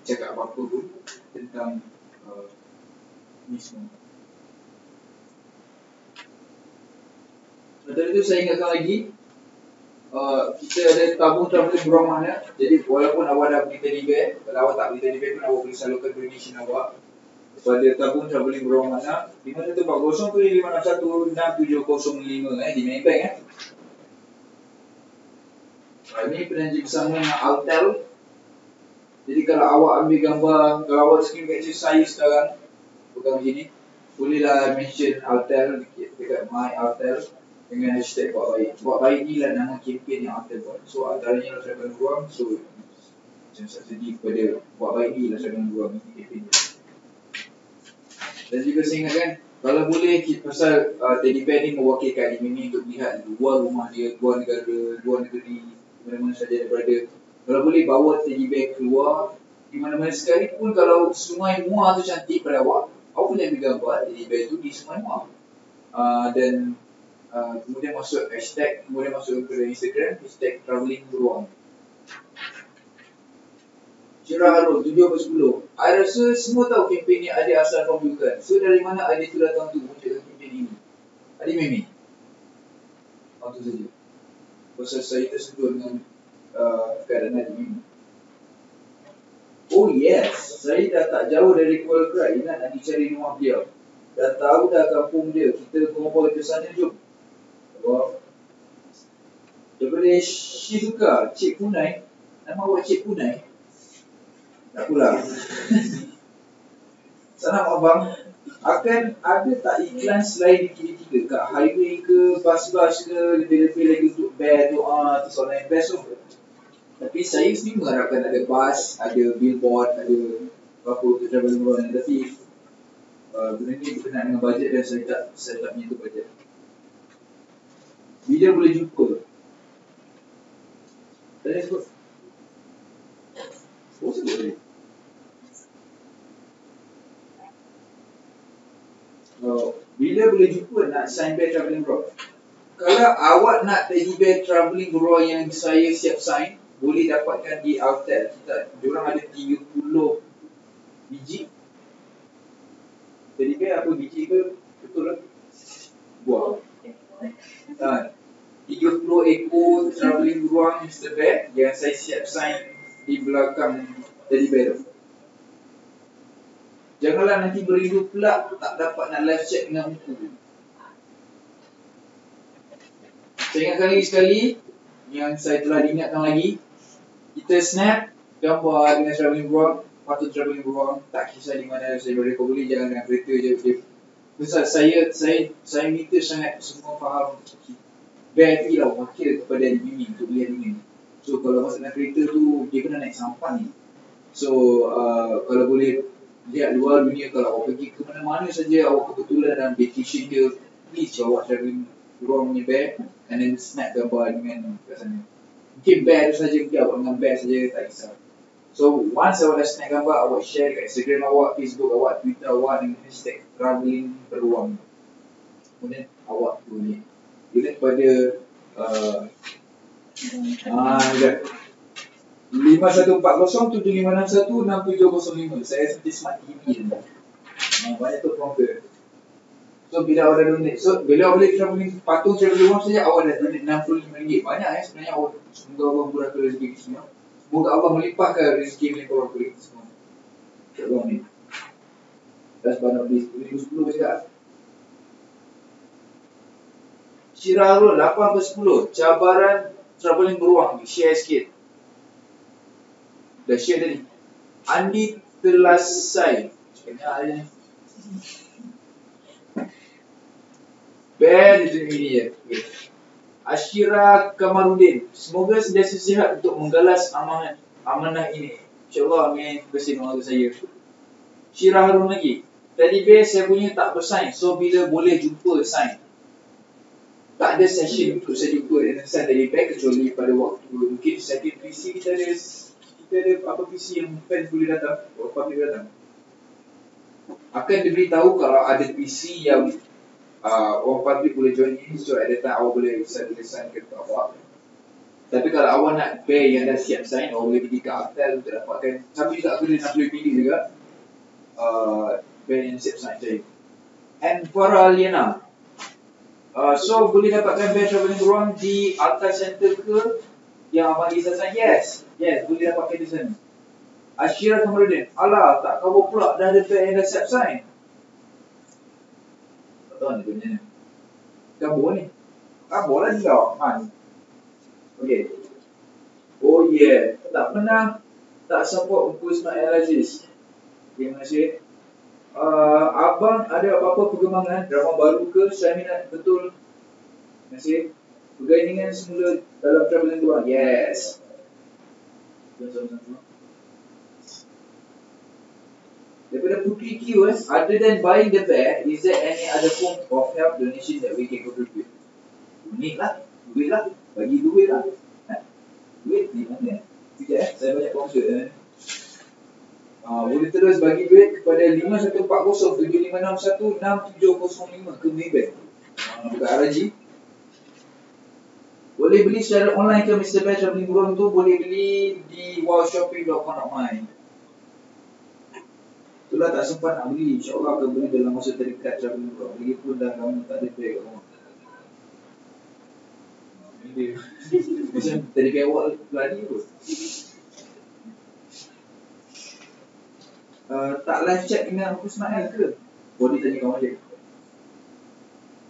[SPEAKER 2] cakap apa-apa pun tentang ni semua. Sementara itu saya ingatkan lagi, kita ada tabung travelling beruang mana. Jadi walaupun awak dah beli teddy bear, kalau awak tak beli teddy bear pun awak boleh salurkan donation awak kepada tabung travelling beruang mana. 5140 tu 5616705 di main bank Ini penjanji bersama dengan Altel. Jadi kalau awak ambil gambar, kalau awak screen capture saya sekarang pegang begini, bolehlah mention Altel dekat My Altel dengan hashtag buat baik. Buat baik ni lah nama kempen yang Altel buat. So antaranya lah travel beruang. So macam subsidi kepada buat baik ni lah travel beruang ni kempen dia. Dan juga saya ingatkan, kalau boleh pasal teddy bear ni mewakilkan ini untuk melihat luar rumah dia, luar negara, luar negeri, mana-mana saja dia berada. Kalau boleh bawa teddy bear keluar di mana-mana sekalipun. Kalau sungai Muar tu cantik pada awak boleh ambil gambar teddy bear tu di sungai Muar. Dan kemudian masuk hashtag, kemudian masuk ke Instagram, hashtag travelling beruang. Syirah Harun, 7/10. I rasa semua tahu kempen ni ada asal from you kan. So dari mana idea tu datang tu untuk kempen ini? Adik Mimi? Itu saja. Pasal saya tersentuh dengan keadaan Adik Mimi. Oh yes, saya dah tak jauh dari Kuala Kerai. Ingat nak dicari rumah dia. Dah tahu dah kampung dia. Kita kumpul ke sana, jom. Wow. Daripada Shizuka, Cik Punai. Nama awak Cik Punai? Tak pula. Salam abang. Akan ada tak iklan selain di kiri-kiri? Kat highway ke, bas-bas ke, lebih-lebih lagi untuk bear tu, tu soalan yang best tu. Tapi saya sendiri mengharapkan ada bas, ada billboard, ada apa untuk travel beruang. Tapi benda ni berkenaan dengan bajet dan saya tak menyentuh bajet. Bila boleh jumpa? Tanya sebut. Oh, sebut boleh. Bila boleh jumpa nak sign bear travelling beruang? Kalau awak nak teddy bear travelling beruang yang saya siap sign, boleh dapatkan di Altel. Diorang ada 30 biji. Teddy bear apa biji ke? Betul lah. Buah. 30 ekor travelling beruang Mr. Bear yang saya siap sign di belakang teddy bear tu. Janganlah nanti berindu pula tak dapat nak live chat dengan Ungku. Saya ingatkan lagi sekali, yang saya telah diingatkan lagi, kita snap gambar dengan travelling beruang, patut travelling beruang, tak kisah di mana saya berada. Kau boleh jangan dengan kereta je. Besar saya minta sangat semua faham bear ni lah wakil kepada Mimi untuk lihat ini. So kalau masuk dengan kereta tu, dia kena naik sampan ni. So kalau boleh lihat luar dunia, kalau awak pergi ke mana-mana saja, awak kebetulan dalam vacation dia, please awak travelling beruang punya bear and then snap gambar dengan kat sana. Mungkin bear tu saja, mungkin awak dengan bear saja, tak kisah. So once awak dah snap gambar, awak share kat Instagram awak, Facebook awak, Twitter awak dengan hashtag travelling beruang. Kemudian awak boleh unit pada 5140-7561-6705. Saya seperti smart TV ni. Banyak tu prompter. So bila awak dah donate, so bila awak boleh travelling, patung travelling beruang saja, awak dah donate RM65. Banyak sebenarnya awak. Semoga Allah murahkan rezeki semua. Semoga Allah melimpahkan rezeki milik orang kita semua. InsyaAllah ni. Last but not least, 2010 cakap. Syirah Harun, 8/10. Cabaran travelling beruang ni, share sikit. Dah share tadi. Andi Telasai. Cakapnya ada ni. Bear di ini je. Okay. Ashira Kamarudin. Semoga sentiasa sihat untuk menggalas amanah ini. InsyaAllah, amin. Terima kasih kepada saya. Syirah Harun lagi. Teddy bear saya punya tak bersign. So bila boleh jumpa sign? Tak ada session untuk saya jumpa dengan sign teddy bear kecuali pada waktu mungkin second PC kita ada apa PC yang fans boleh datang, orang public datang. Akan diberitahu kalau ada PC yang orang public boleh join in. So at that time awak boleh sign ke awak. Tapi kalau awak nak pair yang dah siap sign, awak boleh pergi ke Aktel untuk dapatkan. Sama juga kena 60 pilih juga. Pair yang siap sign saya. And para aliena. So boleh dapatkan pair travelling beruang di Alta Center ke yang Abang Izzah sign? Yes, boleh dapatkan di sana. Ashira Kamarudin, alah tak cover pula dah ada pair yang dah siap sign. Tak tahu ni macam mana. Kabur ni. Kabur lah dia. Okay. Oh yeah. Tak pernah tak support Ungku Ismail Aziz. Terima kasih. Abang ada apa-apa perkembangan drama baru ke? Saya minat betul. Terima kasih. Pergainingan semula dalam travelling beruang. Yes. Daripada Putri Q, other than buying the bear, is there any other form of help donation that we can contribute? Donate lah, duit lah, bagi duit lah. Duit di mana? Sekejap saya banyak kongsi. Boleh terus bagi duit kepada 5140-7561-6705 ke Maybank. Bukan RJ. Boleh beli secara online ke Mr. Bear Travelling Beruang tu? Boleh beli di wowshopping.com.my. Itulah tak sempat nak beli. InsyaAllah akan beli dalam masa terdekat Travelling Beruang. Lagipun dah lama tak ada bag kat rumah. Macam tadi kayak awak lari pun. Tak live chat dengan Ungku Ismail ke? Boleh tanya kawan dia.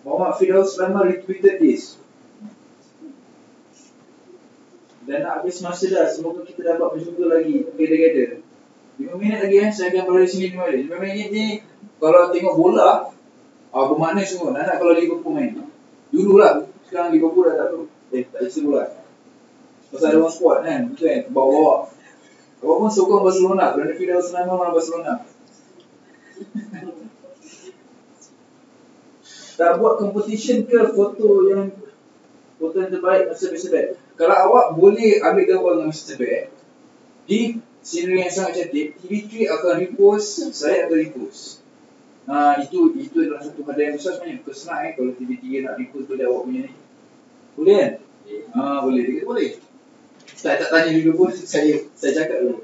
[SPEAKER 2] Muhammad Firdaus lama retweeted this. Dan nak habis masa dah. Semoga kita dapat berjumpa lagi together. 5 minit lagi saya akan berada di sini 5 minit. 5 minit ni kalau tengok bola bermakna semua. Nak kalau Liverpool main. Dululah. Sekarang Liverpool dah tak tahu. Tak isi bola. Pasal ada orang squad kan. Betul kan? Bawa-bawa. Kau pun sokong Barcelona. Kerana Firdaus Sulaiman orang Barcelona. Tak buat competition ke foto yang terbaik masa Mr. Bear? Kalau awak boleh ambil gambar dengan Mr. Bear di scenery yang sangat cantik, TV3 akan repost, saya akan repost. Itu adalah satu hadiah yang besar sebenarnya. Bukan senang kalau TV3 nak repost pada awak punya ni. Boleh kan? Boleh. Boleh. Saya tak tanya dulu pun, saya cakap dulu.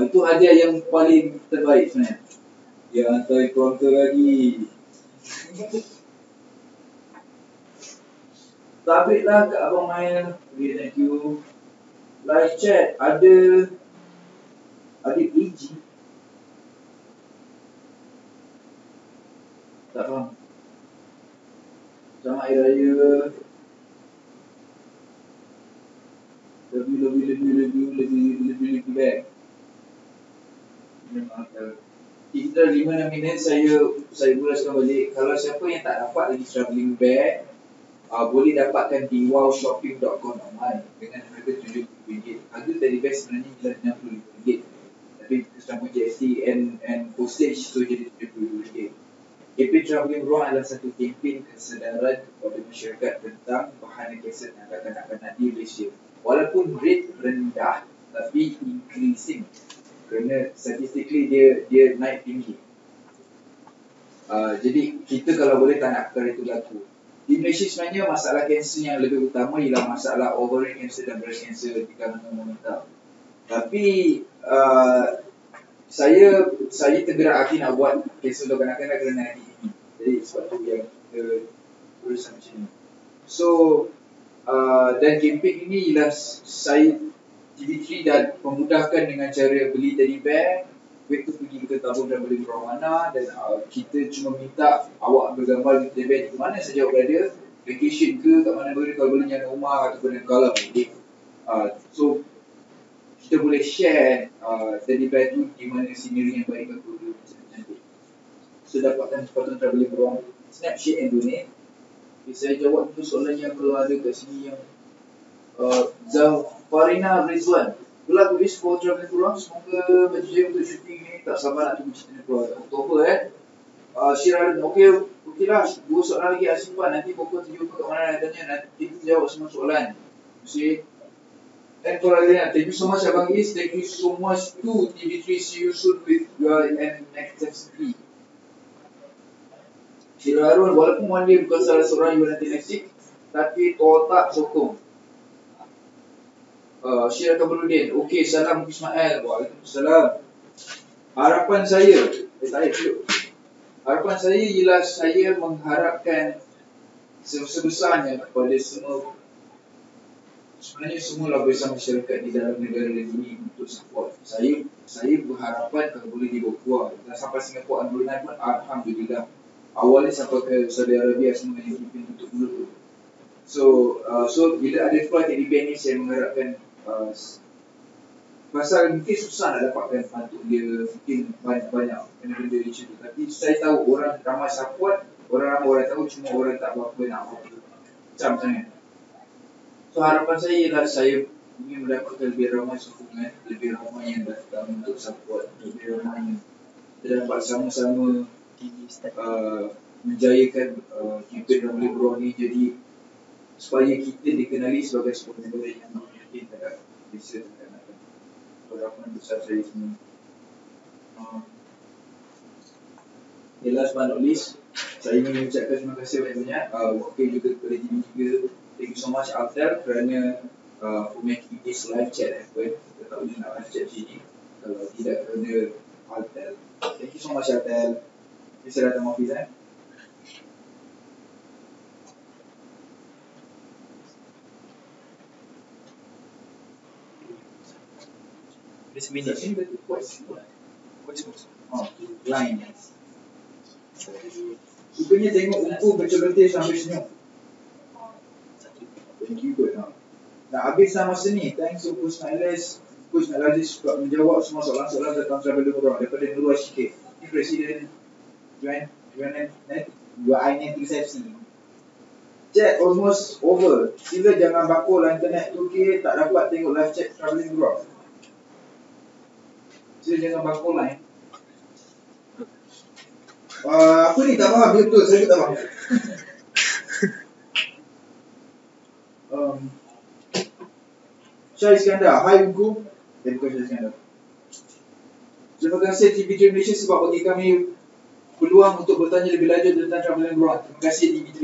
[SPEAKER 2] Itu hadiah yang paling terbaik sebenarnya. Dia hantar prompter lagi. Tabitlah kat Abang Mail. Okay, thank you. Live chat ada AG. Tak faham. Selamat Hari Raya. Lebih back. Kita 5-6 minit saya ulaskan balik. Kalau siapa yang tak dapat lagi travelling bag, boleh dapatkan di wowshopping.com.my dengan harga RM70. Harga tadi bag sebenarnya RM65. Tapi kecampur GST and postage so jadi RM70. Kempen Travelling Beruang adalah satu kempen kesedaran kepada masyarakat tentang bahana keset yang kanak-kanak di Malaysia. Walaupun rate rendah tapi increasing. Kerana statistically dia naik tinggi. Jadi kita kalau boleh tak nak perkara itu berlaku. Di Malaysia sebenarnya masalah kanser yang lebih utama ialah masalah ovarian cancer dan breast cancer di kalangan wanita. Tapi saya tergerak hati nak buat kanser untuk kanak-kanak kerana hari ini. Jadi sebab tu yang kita berusaha macam ni. So dan kempen ini ialah saya TV3 dan memudahkan dengan cara beli teddy bear. Duit tu pergi ke tabung dan beli beruang mana. Dan kita cuma minta awak ambil gambar teddy bear di mana saja awak berada. Vacation ke, kat mana berada, kalau boleh jangan rumah ataupun yang kalah. So kita boleh share teddy bear tu di mana scenery yang baik untuk cantik. So dapatkan sepatutnya travelling beruang. Snap, share and donate. Okay, saya jawab tu soalan yang kalau ada kat sini yang Zafarina Rizwan. Itulah tulis for travelling beruang. Semoga berjaya untuk syuting ni. Tak sabar nak tunggu cerita ni keluar Oktober Syirah, okey lah. 2 soalan lagi Asifan. Nanti pukul 7 kat mana nak tanya. Nanti kita jawab semua soalan. See. And for Alina, thank you so much Abang Is. Thank you so much to TV3. See you soon with your next FC. Syirah Harun, walaupun one day bukan salah seorang you nanti next week, tapi otak sokong. Syirah Kamarudin. Okey, salam Ismail. Waalaikumsalam. Harapan saya, harapan saya ialah saya mengharapkan sebesarnya kepada semua, sebenarnya semua lapisan masyarakat di dalam negara ini untuk support. Saya berharapan kalau boleh dibawa keluar. Dan sampai Singapura Brunei pun alhamdulillah. Awalnya sampai ke Saudi Arabia semua yang pimpin tutup mulut tu. So bila ada flight TDP ni saya mengharapkan pasal mungkin susah nak dapatkan untuk dia, mungkin banyak benda-benda macam tu. Tapi saya tahu orang ramai support, orang tahu, cuma orang tak berapa nak macam sangat. So harapan saya ialah saya ingin mendapatkan lebih ramai sokongan, lebih ramai yang datang untuk support, lebih ramai yang kita dapat sama-sama menjayakan kempen Ramli Beruang ni, jadi supaya kita dikenali sebagai sebuah negara yang mungkin tak bisa terkenalkan. Harapan besar saya semua. Last but not least, saya ingin mengucapkan terima kasih banyak-banyak wakil juga kepada TV3. Thank you so much Altel kerana for making this live chat happen. Kita tak boleh nak live chat sini kalau tidak kerana Altel. Thank you so much Altel. Saya datang office
[SPEAKER 1] Dia seminit.
[SPEAKER 2] Line. Rupanya tengok Ungku bercolotir sambil senyum. Thank you good. Nak habis dah masa ni. Thanks to Ungku Ismail Aziz juga menjawab semua soalan-soalan tentang travel Beruang daripada Nurul Syikir. Ini Presiden UIN Chat almost over. Sila jangan bakul internet tu tak dapat tengok live chat travelling Beruang. Sila jangan bakul line. Apa ni tak faham betul, saya tak faham. Syah Iskandar, hai Ungku. Bukan Syah Iskandar. Terima kasih TV3 Malaysia sebab bagi kami peluang untuk bertanya lebih lanjut tentang travelling Beruang. Terima kasih TV3.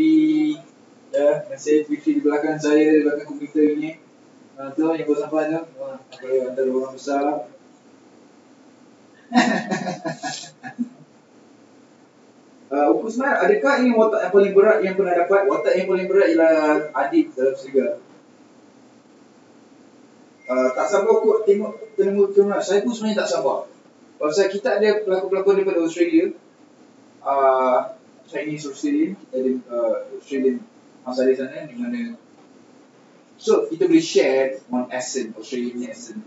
[SPEAKER 2] Terima kasih TV3 di belakang saya, di belakang komputer ini. Tu yang bersampai tu, antara orang besar. Ungku Ismail, adakah ini watak yang paling berat yang pernah dapat? Watak yang paling berat ialah adik dalam serigala. Tak sabar kot tengok tengok. Saya pun sebenarnya tak sabar. Pasal kita ada pelakon-pelakon daripada Australia, Chinese Australian, kita ada Australian masa di sana di mana. So kita boleh share on accent, Australian accent.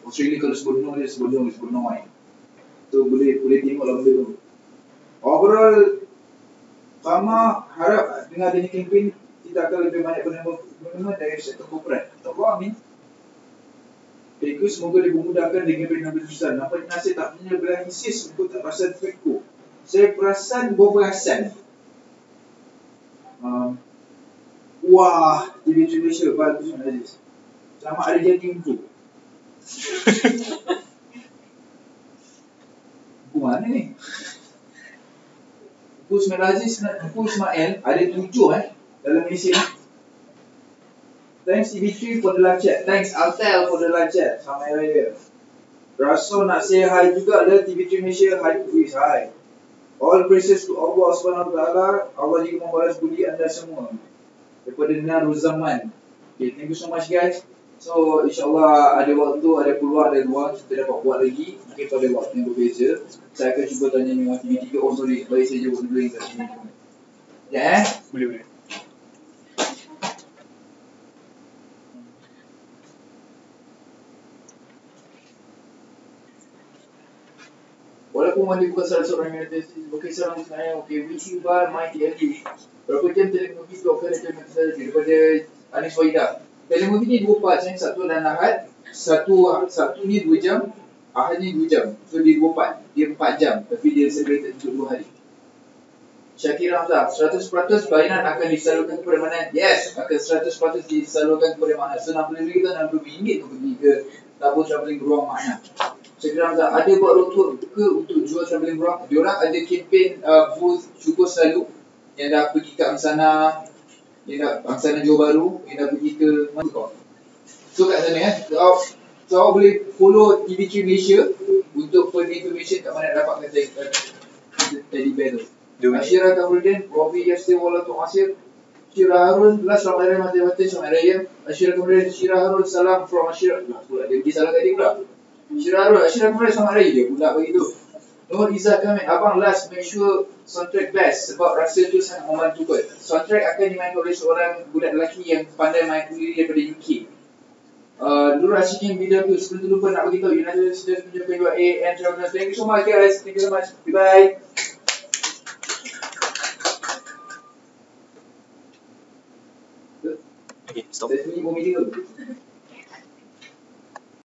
[SPEAKER 2] Australia kalau sebenar dia sebenar. So boleh tengok lah benda tu. Overall, Fama harap dengan adanya kempen kita akan lebih banyak penerima dari sektor korporat. Tak faham ni. Peku semoga dimudahkan dengan kempen yang bersusah. Nampaknya nasib tak punya belah insist untuk tak pasal Peku. Saya perasan berperasan. Wah, TV3 Malaysia bagus Aziz. Selamat ada jadi Ungku. Ungku mana ni? Ungku Ismail ada 7 dalam Malaysia. Thanks TV3 for the live chat. Thanks Altel for the live chat. Selamat Hari Raya. Rasa nak say hi juga lah TV3 Malaysia. Hi. All praises to Allah SWT. Allah juga membalas budi anda semua. Daripada Narul Zaman. Okay, thank you so much guys. So insyaAllah ada waktu, ada peluang, ada ruang kita dapat buat lagi. Mungkin pada waktu yang berbeza. Saya akan cuba tanya memang TV3. Oh sorry, baik saya jawab dulu yang kat sini. Ya
[SPEAKER 1] Boleh.
[SPEAKER 2] Walaupun mandi bukan salah seorang yang ada berkisar dengan saya, okay, which you buy my TLD. Berapa jam telemovie tu akan ada saya daripada Anis Wahida. Telemovie ni 2 part, satu dan Ahad. Satu ni 2 jam, Ahad ni 2 jam. So dia 2 part, dia 4 jam. Tapi dia separated untuk 2 hari. Syakir Hamzah, 100% bayaran akan disalurkan kepada mana? Yes, akan 100% disalurkan kepada mana? So RM60 ke RM60 tu pergi ke tabur travelling Beruang mana? Syakir Hamzah, ada buat road tour ke untuk jual travelling Beruang? Diorang ada kempen booth Syukur Selalu yang dah pergi ke Angsana, yang dah Angsana Johor Bahru, yang dah pergi ke mana kau? So kat sana so awak boleh follow TV3 Malaysia untuk further information kat mana dapatkan teddy bear tu. Asyirah kemudian Robi Yasir Walatul Asir Syirah Harun Belas Selamat Hari Mati Selamat Raya. Asyirah kemudian Syirah Harun Salam from Asyirah. Nah pula dia pergi salah tadi pula. Syirah Harun Asyirah kemudian Selamat Raya dia pula begitu. Nur Izzat Kamil Abang last make sure soundtrack best sebab rasa tu sangat membantu kot. Soundtrack akan dimainkan oleh seorang budak lelaki yang pandai main ukulele daripada UK. Nur Rashikin video tu sebelum tu lupa nak beritahu United States menunjukkan UAE and travelers. Thank you so much guys. Thank you so much. Bye.
[SPEAKER 1] Okay, stop.
[SPEAKER 2] Saya sendiri bumi 3.